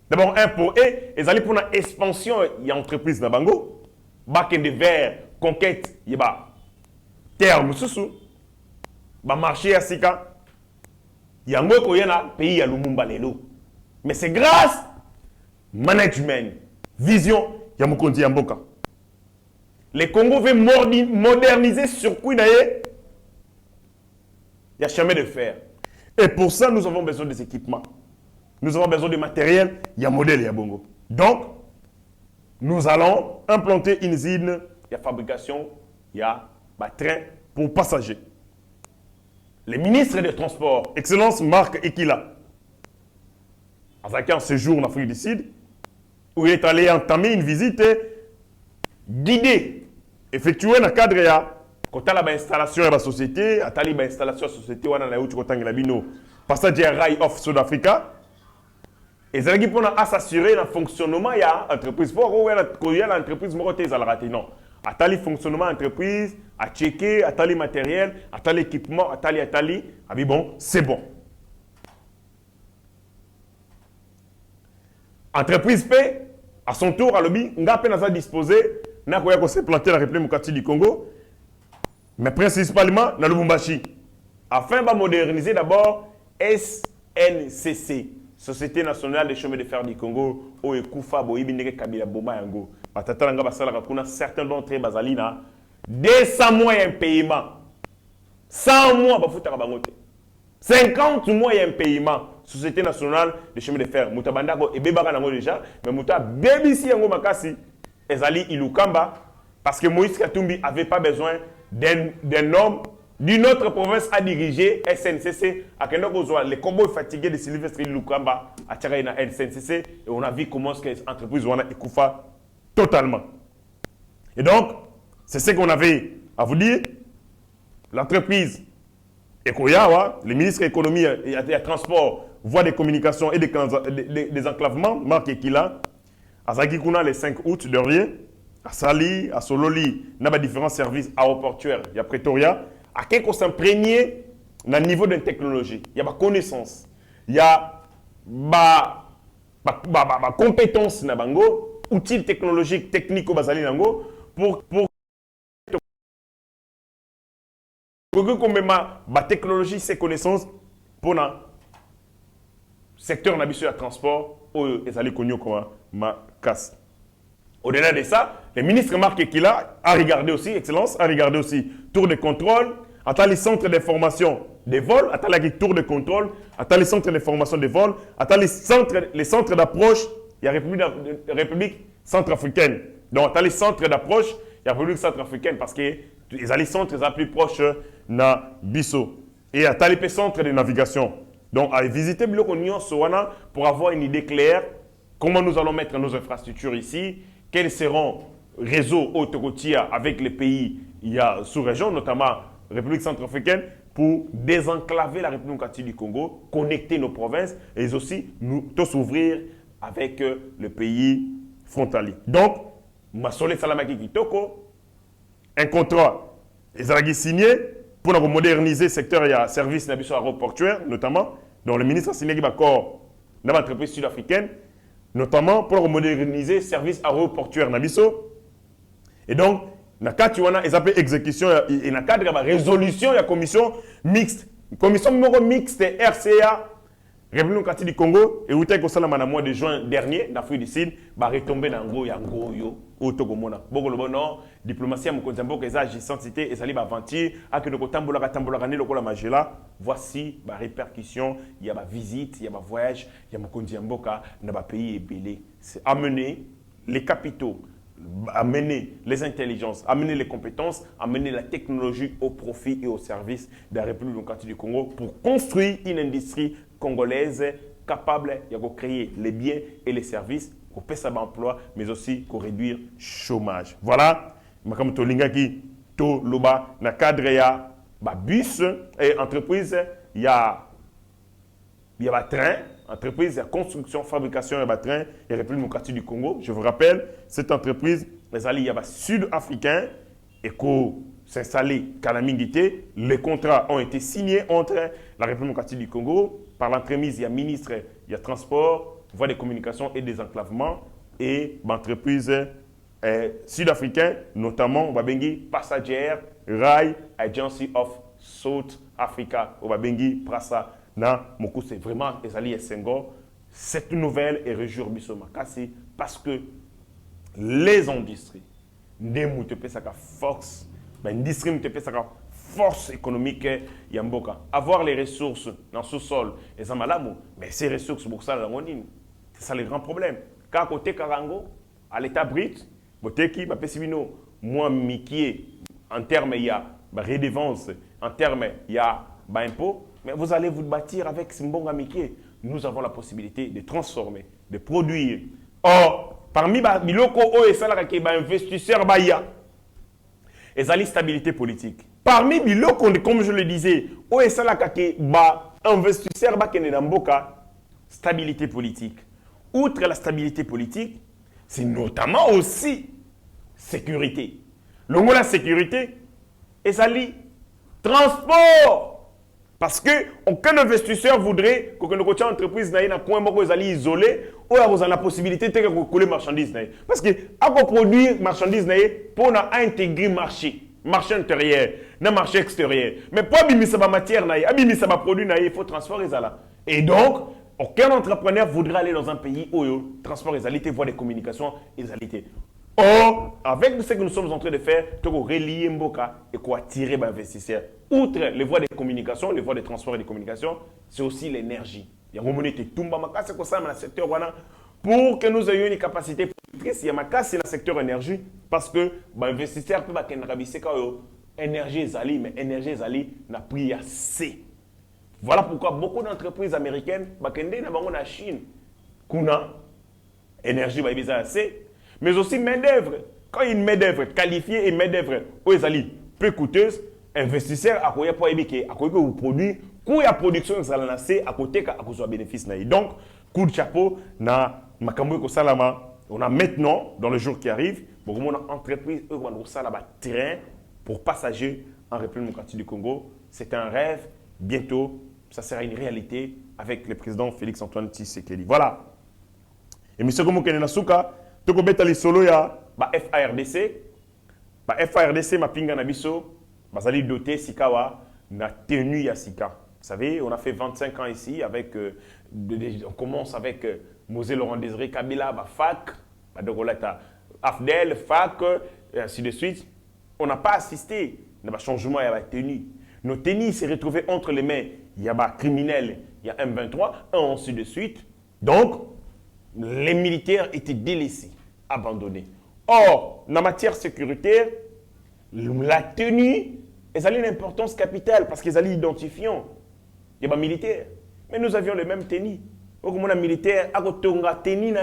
[SPEAKER 3] D'abord, un pour eux, ils allaient pour une expansion, il y a une entreprise dans Bango, bac de verre, conquête, il y a terme sous, marché à Sika, il y a un pays à Lumumba Lelo. Mais c'est grâce management, vision, il y a Mukonzi Mboka. Les Congo veulent moderniser sur quoi il y a chemin de fer. Et pour ça, nous avons besoin des équipements. Nous avons besoin de matériel, il y a modèle, il y a bongo. Donc, nous allons implanter une usine, il y a fabrication, il y a train pour passagers. Le ministre des Transports, Excellence Marc Ekila, a un séjour en Afrique du Sud, où il est allé entamer une visite guidée, effectuée dans le cadre de la installation de la société, la installation de la société, Passenger Rail of South Africa. Et ça pour s'assurer le fonctionnement de l'entreprise. Il y a l'entreprise qui est raté. Non. Le fonctionnement de l'entreprise, à checker, à le matériel, à l'équipement, à bon, c'est bon. Entreprise P, à son tour, à l'objet, on a peine à disposer, on a s'est planté la République démocratique du Congo, mais principalement dans le Lubumbashi. Afin de moderniser d'abord SNCC. Société nationale des chemins de fer du Congo, au Ekoufa, Boibindeke Kabila Boma Yango. Batatanga Basala Rakuna, certains d'entre eux, Bazalina, 200 mois un paiement. 100 mois, Bafuta Rabangote. 50 mois un paiement. Société nationale des chemins de fer. Mouta Bandako et Bebara Nango déjà, mais Mouta Bebisi Yango Makasi, Ezali Ilukamba, parce que Moïse Katumbi n'avait pas besoin d'un homme d'une autre province à diriger SNCC. À les combos fatigués de Sylvestre Lukamba à Tcharaïna SNCC. Et on a vu comment l'entreprise est coupée totalement. Et donc, C'est ce qu'on avait à vous dire. L'entreprise Ekoya, le ministre de l'économie et des transports, voies des communications et des enclavements, Marc Ekila, à Zagikuna le 5 août dernier, à Sali, à Sololi, il y a différents services aéroportuaires, il y a Pretoria, à quel qu'on s'imprégner dans le niveau de technologie, il y a ma connaissance, il y a ma compétence, outils technologiques, techniques au Bazali Nango, pour que ma technologie, ces connaissances pour le secteur de transport, ils allaient connu comme ma casse. Au-delà de ça, le ministre Marc Ekila a regardé aussi, Excellence, a regardé aussi tour de contrôle, attend les centres de formation des vols, attend les tours de contrôle, attend les centres de formation des vols, attend les centres d'approche, il y a République centrafricaine. Donc, attend les centres d'approche, il y a République centrafricaine parce que les centres les plus proches na Bisso. Et attend les centres de navigation. Donc, à visiter Blokonion Sowana pour avoir une idée claire comment nous allons mettre nos infrastructures ici, quels seront les réseaux autoroutiers avec les pays sous-région, notamment République centrafricaine, pour désenclaver la République du Congo, connecter nos provinces et aussi nous tous ouvrir avec le pays frontalier. Donc, Masole Salamaki Kitoko, un contrat est signé pour moderniser le secteur et service aéroportuaire, notamment, dont le ministre a signé un accord dans l'entreprise sud-africaine, notamment pour moderniser le service aéroportuaire Nabiso. Et donc, dans le cadre de l'exécution et dans le cadre de la résolution de la commission mixte, mixte RCA, République du Congo, et où est-ce que le mois de juin dernier, dans l'Afrique du Sud, va retomber dans le Otogomona. Non, diplomatie à Mokonzambo, que ça, j'ai senti, et ça va aventure, à que nous tambola magela. Voici la répercussion, il y a ma visite, il y a ma voyage, il y a Mokonzambo, dans le pays est belé. C'est amener les capitaux, amener les intelligences, amener les compétences, amener la technologie au profit et au service de la République démocratique du Congo pour construire une industrie congolaise capable de créer les biens et les services pour payer l'emploi, mais aussi pour réduire le chômage. Voilà, comme Tolingaki, to loba, na cadre ya bus et entreprise, il y a train, entreprise de construction, fabrication de train et République démocratique du Congo. Je vous rappelle, cette entreprise, les alliés sud-africains et qui s'installer Kalamingité, les contrats ont été signés entre la République démocratique du Congo par l'entremise, il y a ministre, il y a transport, voie des communications et des enclavements et l'entreprise sud-africaine, notamment Babengi Passenger Rail Agency of South Africa, Babengi Prasa na Moku, c'est vraiment les alliés Senghor. Cette nouvelle est réjouir Bisso Makasi parce que les industries ne montent pas sa force, l'industrie ne monte pas sa force économique Yamboka. Avoir les ressources dans le sous-sol, et ça malamu, mais ces ressources pour ça, c'est ça le grand problème. Quand côté Karango, à l'état brut, Boteki, Pessimino, moins Mickey, en termes il y a redevance, en termes il y a impôt, mais vous allez vous bâtir avec Simbonga Mickey. Nous avons la possibilité de transformer, de produire. Or, parmi les locaux et les investisseurs, il y a la stabilité politique. Parmi les locaux, comme je le disais, les investisseurs, il y a stabilité politique. Outre la stabilité politique, c'est notamment aussi sécurité. La sécurité, et ça lit transport. Parce qu'aucun investisseur voudrait que notre entreprise n'ait pas isolé ou avoir la possibilité de coller marchandises. Parce que pour produire marchandises, pour intégrer le marché intérieur, le marché extérieur. Mais pour abîmer ma matière, abîmer ma produit, il faut transformer ça. Et donc, aucun entrepreneur voudrait aller dans un pays où le transport est alité, voie des communications est alité. Or, avec ce que nous sommes en train de faire, il faut relier Mboka et attirer les investisseurs. Outre les voies de communication, les voies de transport et de communication, c'est aussi l'énergie. Il y a un moment où tout dans le secteur pour que nous ayons une capacité productrice. Il y a dans le secteur énergie parce que les investisseurs peuvent avoir énergie zali, mais énergie zali n'a pris assez. Voilà pourquoi beaucoup d'entreprises américaines sont en Chine. Kuna énergie assez. Mais aussi main-d'œuvre. Quand une main-d'œuvre qualifiée et main-d'œuvre où ils peu coûteuse, investisseur à côté pour ébiquer, à côté vous produit, coût de production ça lancer à côté à cause bénéfice naï. Donc coup de chapeau na makambo ko salama. On a maintenant dans le jour qui arrive, beaucoup de entreprises eux vont ça là-bas terrain pour passagers en République démocratique du Congo. C'est un rêve. Bientôt, ça sera une réalité avec le président Félix-Antoine Tshisekedi. Voilà. Et monsieur Gomo Kenenasuka, toko betali solo ya ba FARDC. Ba FARDC ma pinga na biso, bazali doté sikawa na tenue ya sika. Vous savez, on a fait 25 ans ici avec on commence avec Mosé Laurent Désiré Kabila, ba FAC, ba Dogolata AFDEL, FAC et ainsi de suite. On n'a pas assisté à un changement à la tenue. Nos tenues s'est retrouvées entre les mains. Il y a des criminels, il y a M23, ainsi de suite. Donc, les militaires étaient délaissés, abandonnés. Or, en matière sécuritaire, la tenue, elle a une importance capitale parce qu'ils allaient identifiant. Il y a des militaires. Mais nous avions les mêmes tenues. Donc, mon militaire a tonga tenue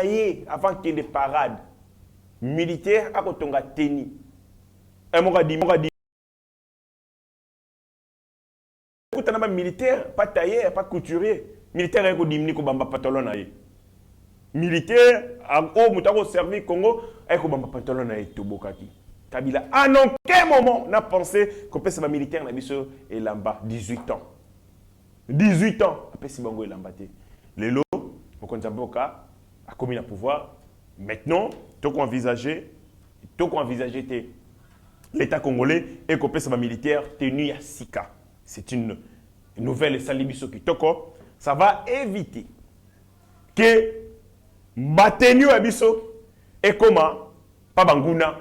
[SPEAKER 3] avant qu'il y ait des parades. Militaire a tonga tenue. Un mot dit. Militaire, pas tailleur, pas couturier. Militaire, il y a des pantalons. Militaire, au servi Congo, il y a des pantalons. Kabila, en aucun moment, on a pensé qu'on peut se militaire et là-bas, 18 ans. 18 ans, après si Bango est là-bas. Les lots, pour qu'on a commis le pouvoir. Maintenant, tout qu'on envisager l'État congolais et qu'on peut se militaire tenu à Sika. C'est une nouvelle salibiso qui toko. Ça va éviter que Batenu Abiso et comment pas Banguna,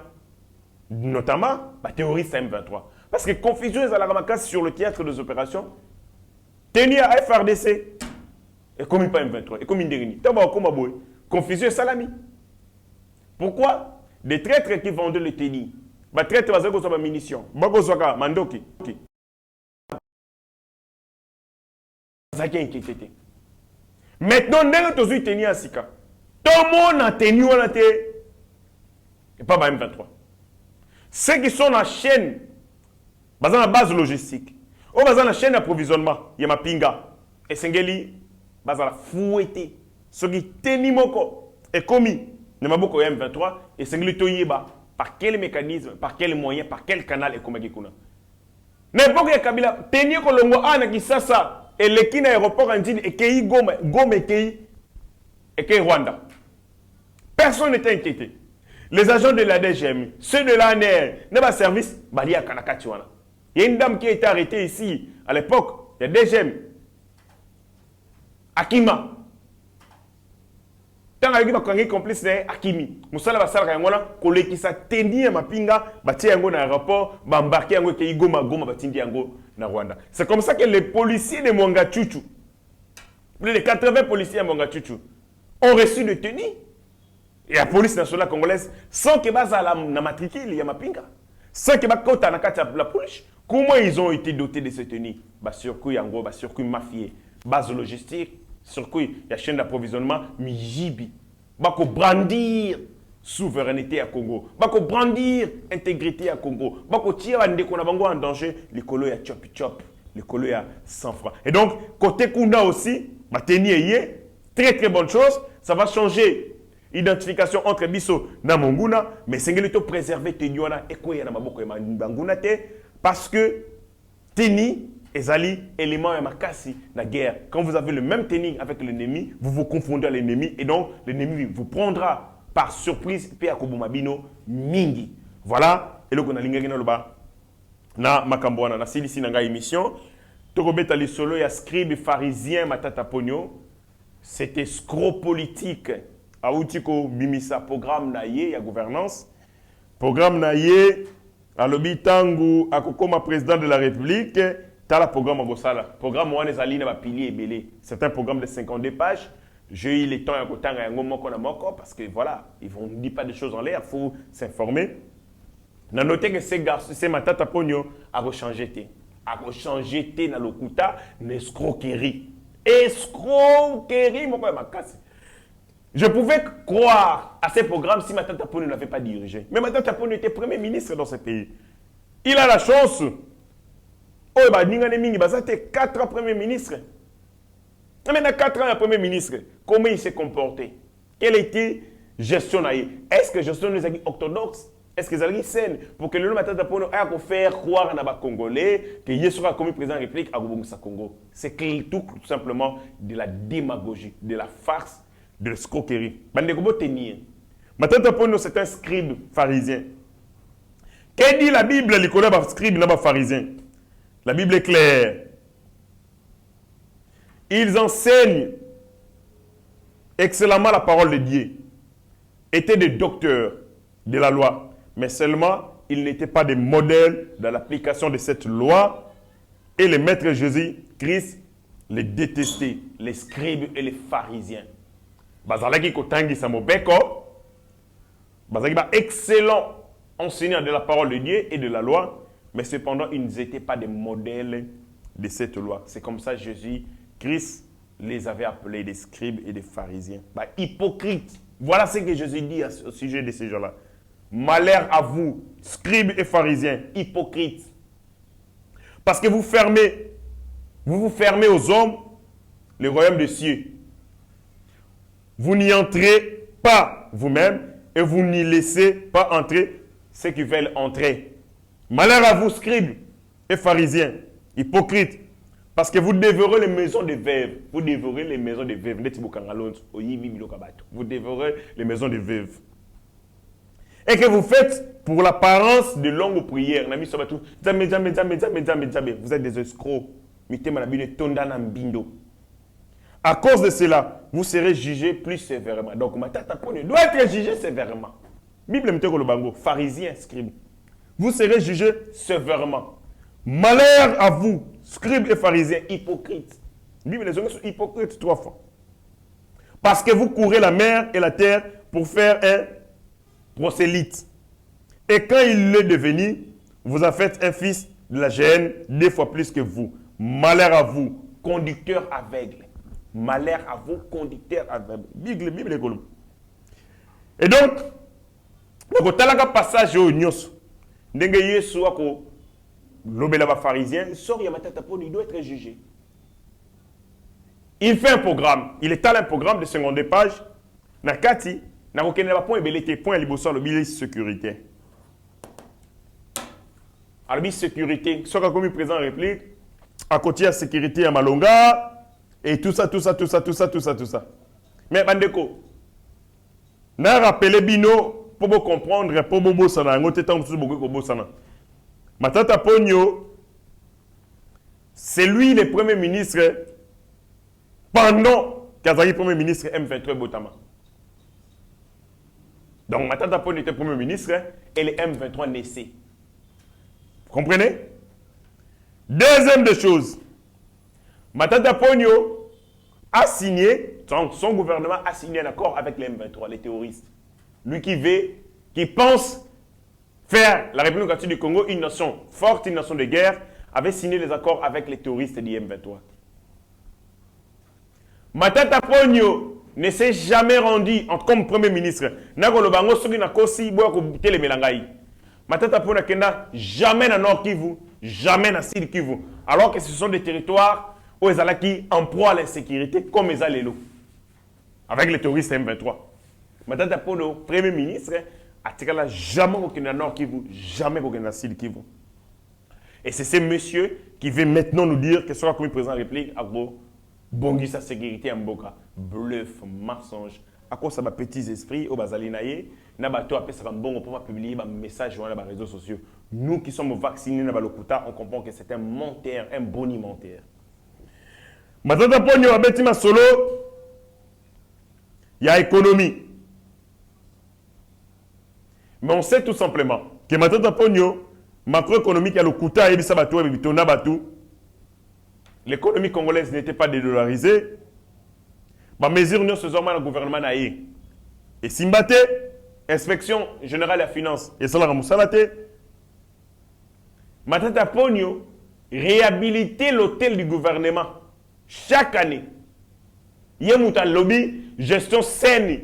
[SPEAKER 3] notamment la terroriste M23. Parce que confusion est à la ramasse sur le théâtre des opérations. Tenu à FRDC et comme pas M23 et comme une confusion salami. Pourquoi? Des traîtres qui vendent le tennis. Les traîtres vont avoir munitions. Mandoki. Maintenant, nous avons tenu à Sika. Tout le monde a tenu à la et pas M23. Ceux qui sont dans la chaîne, dans la base logistique, ou dans la chaîne d'approvisionnement, il y a ma pinga. Et Sengeli, dans la fouette. Ceux qui tenu moko et commis, ne m'a beaucoup M23 et Sengeli toyeba. Par quel mécanisme, par quel moyen, par quel canal et comment il n'importe quel Kabila, tenir que le Moana qui ça. Et les qui aéroport en dit et qui Goma et qui Rwanda. Personne n'était inquiété. Les agents de la DGM, ceux de l'ANR, n'a pas service, il y a Kanakatiwana. Il y a une dame qui a été arrêtée ici à l'époque, il y a DGM. Akima. Tant que vous avez complice de Akimi, Moussala va savoir qu'on a qui sa tenir ma pinga, bâti yango dans l'aéroport, embarqué yango qui Goma batindi yango na Rwanda. C'est comme ça que les policiers de Mongachuchu, plus de 80 policiers à Mongachuchu, ont reçu de tenue. Et la police nationale congolaise, sans que basa la matricule, il y a ma pinga. Sans que bakota na kata la police, comment ils ont été dotés de cette tenue? Bah circuit yango, bah circuit mafié, base logistique. Circuit, il y a chaîne d'approvisionnement, Mijibi. Bako brandir souveraineté à Congo. Bako brandir intégrité à Congo. Bako tirer un décon en danger. Les colos à chop chop. Les colos à 100 francs. Et donc, côté Kunda aussi, Matenier, très très bonne chose. Ça va changer l'identification entre Bisso et Monguna. Mais c'est que préserver Tenyuana et Koya na Maboko et Manguna parce que Teni. Ezali, élément et makasi, la guerre. Quand vous avez le même technique avec l'ennemi, vous vous confondez à l'ennemi et donc l'ennemi vous prendra par surprise et à Kobumabino mingi. Voilà. Et là, on a l'ingénieur là-bas. Na Makambouana, na silisi nanga émission. Tokobeta li solo ya scribe pharisien Matata Pogno. C'était escroc politique. Aoutiko Bimisa, programme naïe, ya gouvernance. Programme naïe, à l'obitangu, à Kokoma président de la République. T'as le programme Agosala. Programme Moane Zali n'a pilier et belé. C'est un programme de 52 pages. J'ai eu le temps à côté de parce que voilà, ils ne disent pas des choses en l'air, il faut s'informer. On a noté que ces garçons, ces Matata Pogno, a changé. A changé dans le Kuta, une escroquerie. Escroquerie, mon frère, ma casse. Je pouvais croire à ces programmes si Matata Ponyo n'avait pas dirigé. Mais Matata Ponyo était Premier ministre dans ce pays. Il a la chance. Oh, bah, Ningane Mingi, bah, ça était 4 ans Premier ministre. Et maintenant, 4 ans Premier ministre, comment il s'est comporté? Quelle était gestion? Est-ce que gestion des orthodoxes? Est-ce que les saine pour que le Matata Ponyo ait faire croire à les Congolais que il sera comme président de la République à Congo? C'est tout simplement de la démagogie, de la farce, de l'escroquerie. Matata Ponyo, c'est un scribe pharisien. Qu'est-ce dit la Bible, les collègues scribe et pharisien? La Bible est claire. Ils enseignent excellemment la parole de Dieu. Étaient des docteurs de la loi. Mais seulement, ils n'étaient pas des modèles dans l'application de cette loi. Et les maîtres Jésus-Christ les détestaient, les scribes et les pharisiens. Bazalaki kotangi samobeko. Bazalaki excellent enseignant de la parole de Dieu et de la loi. Mais cependant, ils n'étaient pas des modèles de cette loi. C'est comme ça Jésus-Christ les avait appelés des scribes et des pharisiens. Hypocrites. Voilà ce que Jésus dit au sujet de ces gens-là. Malheur à vous, scribes et pharisiens, hypocrites. Parce que vous vous fermez aux hommes le royaume des cieux. Vous n'y entrez pas vous-même et vous n'y laissez pas entrer ceux qui veulent entrer. Malheur à vous, scribes et pharisiens, hypocrites, parce que vous dévorez les maisons des veuves. Vous dévorez les maisons des veuves. Vous dévorez les maisons des veuves. Et que vous faites pour l'apparence de longues prières. Vous êtes des escrocs. À cause de cela, vous serez jugés plus sévèrement. Donc, Matata Ponyo doit être jugé sévèrement. Bible me le bango, pharisien, scribe. Vous serez jugés sévèrement. Malheur à vous, scribes et pharisiens, hypocrites. Bible les hommes sont hypocrites 3 fois. Parce que vous courez la mer et la terre pour faire un prosélyte. Et quand il l'est devenu, vous en faites un fils de la géhenne 2 fois plus que vous. Malheur à vous, conducteurs aveugles. Malheur à vous, conducteurs aveugles. Bible. Et donc, le passage au Nyos, ndenge Yesu ako lobela ba pharisien, sort ya Matata Ponyo, il doit être jugé. Il fait un programme, il étale un programme de 52 pages. Nakati, na kokende ba point belete point liboso le bilan sécurité. Albi sécurité, soit comme président réplique, à côté de sécurité à Malonga et tout ça. Mais bandeko, na rappelé bino pour vous comprendre, pour vous bossana, ngote tant beaucoup bossana. Matata Ponyo, c'est lui le premier ministre pendant qu'Azali premier ministre M23 Botama. Donc Matata Ponyo était premier ministre et le M23 naissait. Vous comprenez? Deuxième des choses, Matata Ponyo a signé, son gouvernement a signé un accord avec les M23, les terroristes. Lui qui pense faire la République démocratique du Congo une nation forte, une nation de guerre, avait signé les accords avec les terroristes du M23. Matata Ponyo ne s'est jamais rendu comme Premier ministre. Matata Ponyo n'a jamais dans Nord Kivu, jamais dans Sud Kivu. Alors que ce sont des territoires où ils allaient en proie à l'insécurité, comme ils allaient avec les terroristes M23. Matata Ponyo, Premier ministre, a jamais aucun dans Nord Kivu, jamais aucun dans Sud Kivu. Et c'est ce monsieur qui veut maintenant nous dire que soit comme président de la République, à gros, bongi sa sécurité en boka, bluff, mensonge. À quoi ça va petits esprits, au bazalinaye, n'a pas tout appelé ça comme bon, on peut pas publier un message sur les réseaux sociaux. Nous qui sommes vaccinés dans l'Okuta, on comprend que c'est un menteur, un bonimenteur. Matata Ponyo a bâti ma solo, il y a économie. Mais on sait tout simplement que Matata Ponyo, macroéconomique, il y a l'Okuta, et Bisabatou, et Bitona Batou. L'économie congolaise n'était pas dédollarisée. Ma mesure nous faisons dans le gouvernement naïe. Et Simbate, inspection générale des finances, et Salara Moussalate, Matata Ponyo réhabiliter l'hôtel du gouvernement chaque année. Il y a un lobby, gestion saine,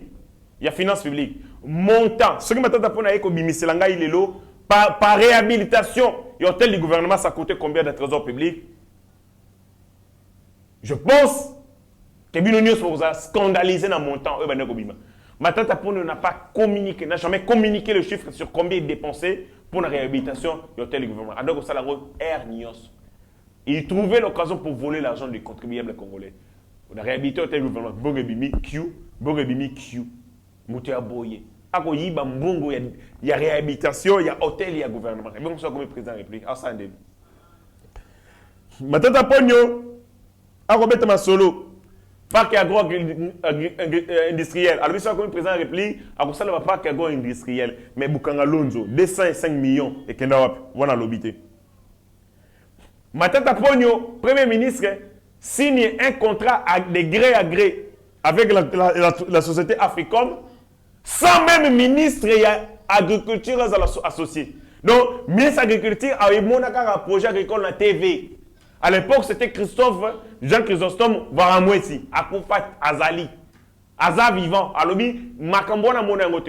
[SPEAKER 3] il y a finance publique. Montant, ce qui m'a dit par réhabilitation, et hôtel du gouvernement, ça coûtait combien de trésors publics? Je pense que Binonios vous a scandalisé dans le montant. Matata Pono n'a pas communiqué, n'a jamais communiqué le chiffre sur combien il dépensait pour la réhabilitation de l'hôtel du gouvernement. Alors, ça l'a Nios. Il trouvait l'occasion pour voler l'argent des contribuables congolais. On a réhabilité l'hôtel du gouvernement. Bogebimi Q. Moutia Boye. Il y a réhabilitation, il y a hôtel, il y a gouvernement. Et bien, on comme président de la République. Ah, ça, c'est Matata Pogno, à Robert Masolo, parc agro-industriel. Alors, ça, comme président de la République, à ça, le parc agro-industriel. Mais Bukanga Lonzo, 205 millions et Kendawap, voilà l'obité. Matata Pogno, Premier ministre, signe un contrat de gré à gré avec la société Africom. Sans même ministre et agriculture associés. Donc, ministre de l'agriculture a eu un projet agricole dans la TV. À l'époque, c'était Jean Chrysostome Varamouessi, Akufat Azali. Aza vivant. Alors,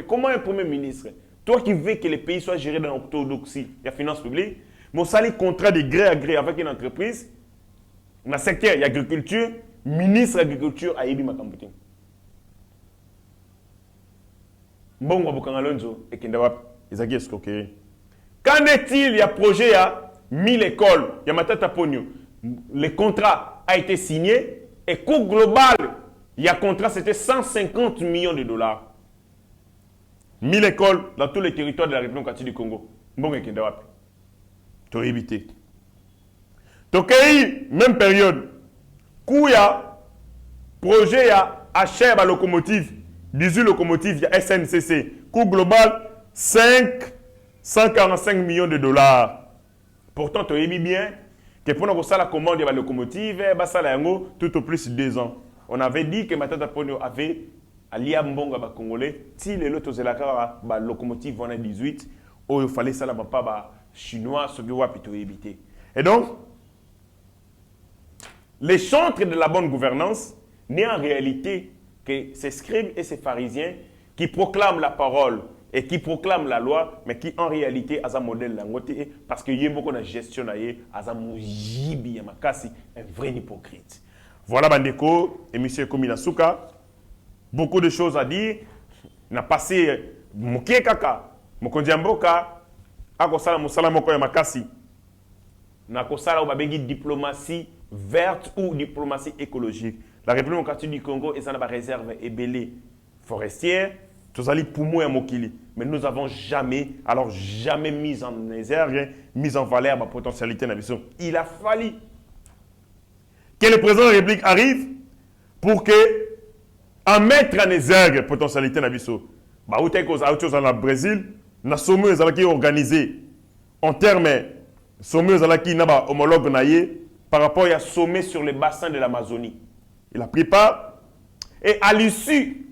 [SPEAKER 3] comment un premier ministre, toi qui veux que les pays soient gérés dans l'orthodoxie et la finance publique, mon sali contrat de gré à gré avec une entreprise, dans le secteur de l'agriculture, ministre de l'agriculture a élu Makambutin. Bon, Alonso et Kendawap, Isaki escroquerie. Qu'en est-il? Il y a projet, il y a 1000 écoles, il y a Matata Pogno. Le contrat a été signé et coût global, il y a contrat, c'était 150 millions de dollars. 1000 écoles dans tous les territoires de la République du Congo. Bon, et Kendawap. Tu as évité. Tokei, même période. Coût, il y a projet, il y a achat de locomotive. 18 locomotives, il y a SNCC. Coût global, 145 millions de dollars. Pourtant, tu as vu bien que pour nous faire la commande de la locomotive, tout au plus 2 ans. On avait dit que Matata Pogno avait allié Mbonga Congolais. Si les lotos de la locomotive en 18, il fallait ça la pas chinois, ce que vous avez évité. Et donc, les chantres de la bonne gouvernance n'est en réalité que ces scribes et ces pharisiens qui proclament la parole et qui proclament la loi, mais qui en réalité ont un modèle langoté parce qu'il y a beaucoup de gestion, un vrai hypocrite. Voilà, Bandeko et M. Kominasuka. Beaucoup de choses à dire. On a passé Moké Kaka, Mokondiamboka, Akosala Moussala Mokoya Makasi. On a une diplomatie verte ou diplomatie écologique. La République démocratique du Congo est en réserve ébélée forestière. Tous allés poumons et mokili. Mais nous n'avons jamais mis en exergue, mis en valeur ma potentialité de mission. Il a fallu que le président de la République arrive pour en mettre en exergue la potentialité de mission. Bah, où est-ce que au Brésil, na sommeuse à qui organisé en termes sommeuse à qui n'a homologue naïe par rapport à sommet sur les bassins de l'Amazonie. Il a pris part. Et à l'issue,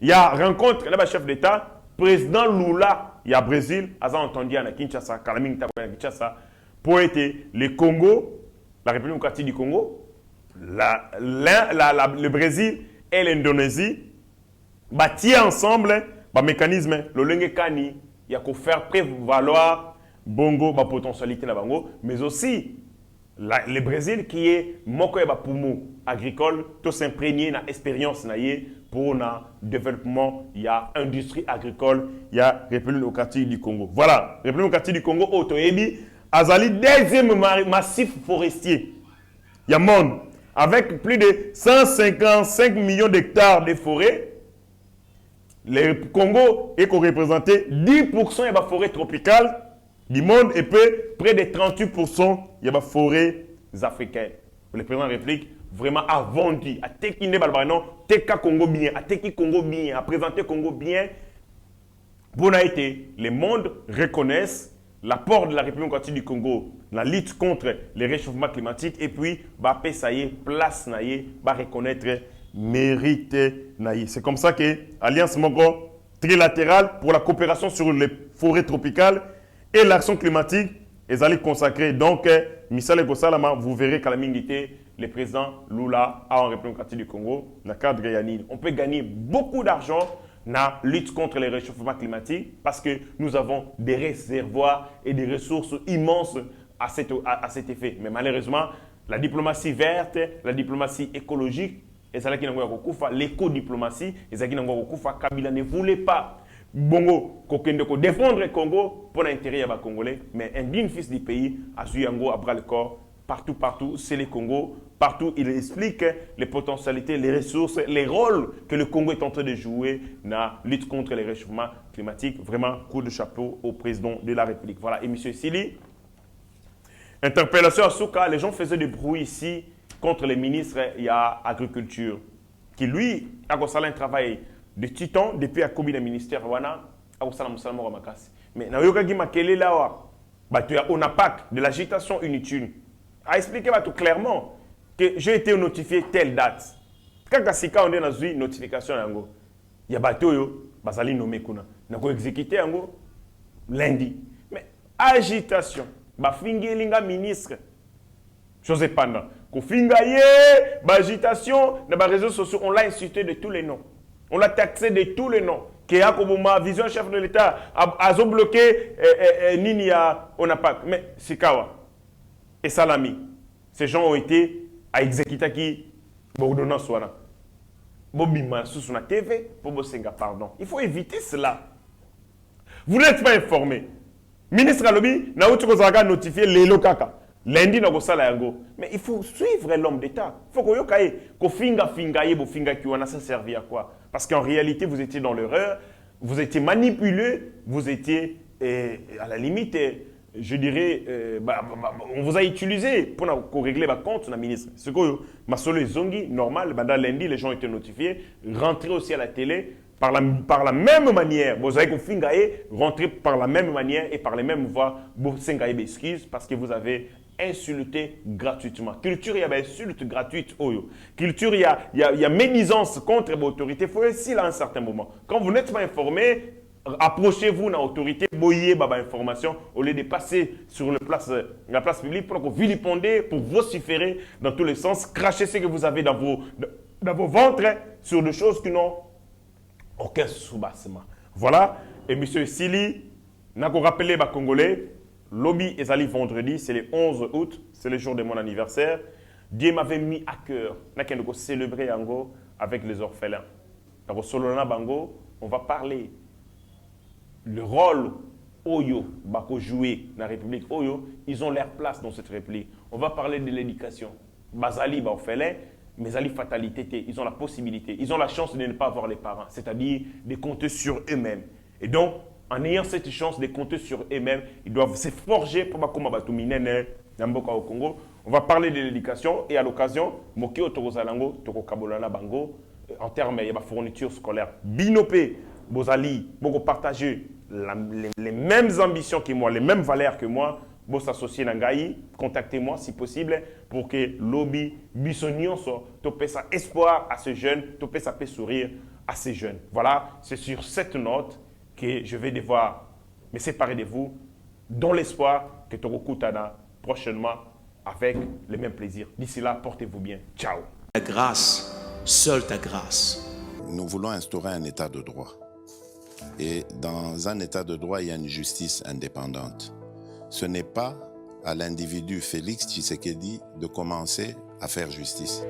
[SPEAKER 3] il y a rencontre, là, chef d'État, président Lula, il y a Brésil, à entendu à Kinshasa, Kinshasa, pour être le Congo, la République démocratique du Congo, le Brésil et l'Indonésie, bâtir ensemble un mécanisme, le Lengekani, il y a qu'à faire prévaloir bongo, la potentialité de bongo, mais aussi le Brésil qui est moko ba poumon agricole tout s'imprégner dans expérience pour le développement, il y a industrie agricole, il y a République démocratique du Congo. Voilà, République démocratique du Congo Otoyebi azali deuxième massif forestier. Il y a monde avec plus de 155 millions d'hectares de forêts. Le Congo est représenté 10% de la forêt tropicale du monde et près de 38% il y a des forêts africaines. Le président de la République vraiment a vendu, a tekiné balbano, teka Congo bien, a teki Congo bien, a présenté Congo bien. Pour été, le monde reconnaisse l'apport de la République démocratique du Congo dans la lutte contre le réchauffement climatique et puis va payer place naïe, va reconnaître mérite naïe. C'est comme ça que l'Alliance Mogo trilatérale pour la coopération sur les forêts tropicales et l'action climatique, ils allaient consacrer. Donc, Misale Gossalama, vous verrez qu'à la mingité, le président Lula a en République démocratique du Congo, dans le cadre Yanine. On peut gagner beaucoup d'argent dans la lutte contre les réchauffements climatiques parce que nous avons des réservoirs et des ressources immenses à cet effet. Mais malheureusement, la diplomatie verte, la diplomatie écologique, l'éco-diplomatie, Kabila ne voulait pas Bongo, défendre le Congo pour l'intérêt des Congolais, mais un digne fils du pays a su Yango à bras le corps. Partout, c'est le Congo. Partout, il explique les potentialités, les ressources, les rôles que le Congo est en train de jouer dans la lutte contre les réchauffements climatiques. Vraiment, coup de chapeau au président de la République. Voilà, et M. Sili, interpellation à Souka, les gens faisaient du bruit ici contre les ministres, il y a agriculture, qui lui, a un travail de titan depuis à combien de ministères, mais on a pas de l'agitation inutile. A expliqué tout clairement que j'ai été notifié telle date. Quand on est dans une notification, il y a bateau, basali nommé kuna. On a exécuté lundi. Mais agitation, fingelinga ministre. Chose pendant. Ko fingaye, agitation, dans les réseaux sociaux, on l'a insulté de tous les noms. On l'a taxé de tous les noms. Kéa Koboma, vision chef de l'État, a bloqué Ninia, on n'a pas. Mais Sikawa et Salami, ces gens ont été à exécuter qui Bourdonnant Soana. Bobima sous la TV pour Bosenga, pardon. Il faut éviter cela. Vous n'êtes pas informé. Ministre Alobi, Naouti Kozaka notifié les Lokaka. Lundi, mais il faut suivre l'homme d'État. Il faut que ça servi à quoi? Parce qu'en réalité, vous étiez dans l'erreur, vous étiez manipulé, vous étiez, à la limite, je dirais, on vous a utilisé pour régler votre compte, ministre. Ce que Masolo Zongi, normal, lundi, les gens ont été notifiés, rentrer aussi à la télé, par la même manière, vous avez rentrer par la même manière et par les mêmes voies, vous avez excuses parce que vous avez insulté gratuitement. Culture, il y a une insulte gratuite. Culture, il y a médisance contre l'autorité. Il faut aussi là à un certain moment. Quand vous n'êtes pas informé, approchez-vous de l'autorité, boyez l'information au lieu de passer sur la place publique pour vous vilipender, pour vociférer dans tous les sens, cracher ce que vous avez dans vos ventres sur des choses qui n'ont aucun soubassement. Voilà. Et M. Sili, n'a qu'à rappeler les Congolais, lobby est allé vendredi, c'est le 11 août, c'est le jour de mon anniversaire. Dieu m'avait mis à cœur de célébrer Yango avec les orphelins. Dans Solona Bango, on va parler le rôle Oyo Bako jouer dans la République Oyo, ils ont leur place dans cette République. On va parler de l'éducation. Bazali orphelin, mais Ali fatalité, ils ont la possibilité, ils ont la chance de ne pas avoir les parents, c'est-à-dire de compter sur eux-mêmes. Et donc, en ayant cette chance de compter sur eux-mêmes, ils doivent se forger pour combattre au Congo. On va parler de l'éducation et à l'occasion, Moki Otorozalango, Toko Kabolana Bango, en termes de fourniture scolaire. Binopé, Bozali, beaucoup partager les mêmes ambitions que moi, les mêmes valeurs que moi. Vous s'associer Nangaï, contactez-moi si possible pour que lobby Bissonion soit topé ça espoir à ces jeunes, topé ça peut sourire à ces jeunes. Voilà, c'est sur cette note que je vais devoir me séparer de vous dans l'espoir que Torokutana prochainement avec le même plaisir. D'ici là, portez-vous bien. Ciao.
[SPEAKER 1] Ta grâce, seule ta grâce.
[SPEAKER 2] Nous voulons instaurer un état de droit. Et dans un état de droit, il y a une justice indépendante. Ce n'est pas à l'individu Félix Tshisekedi de commencer à faire justice.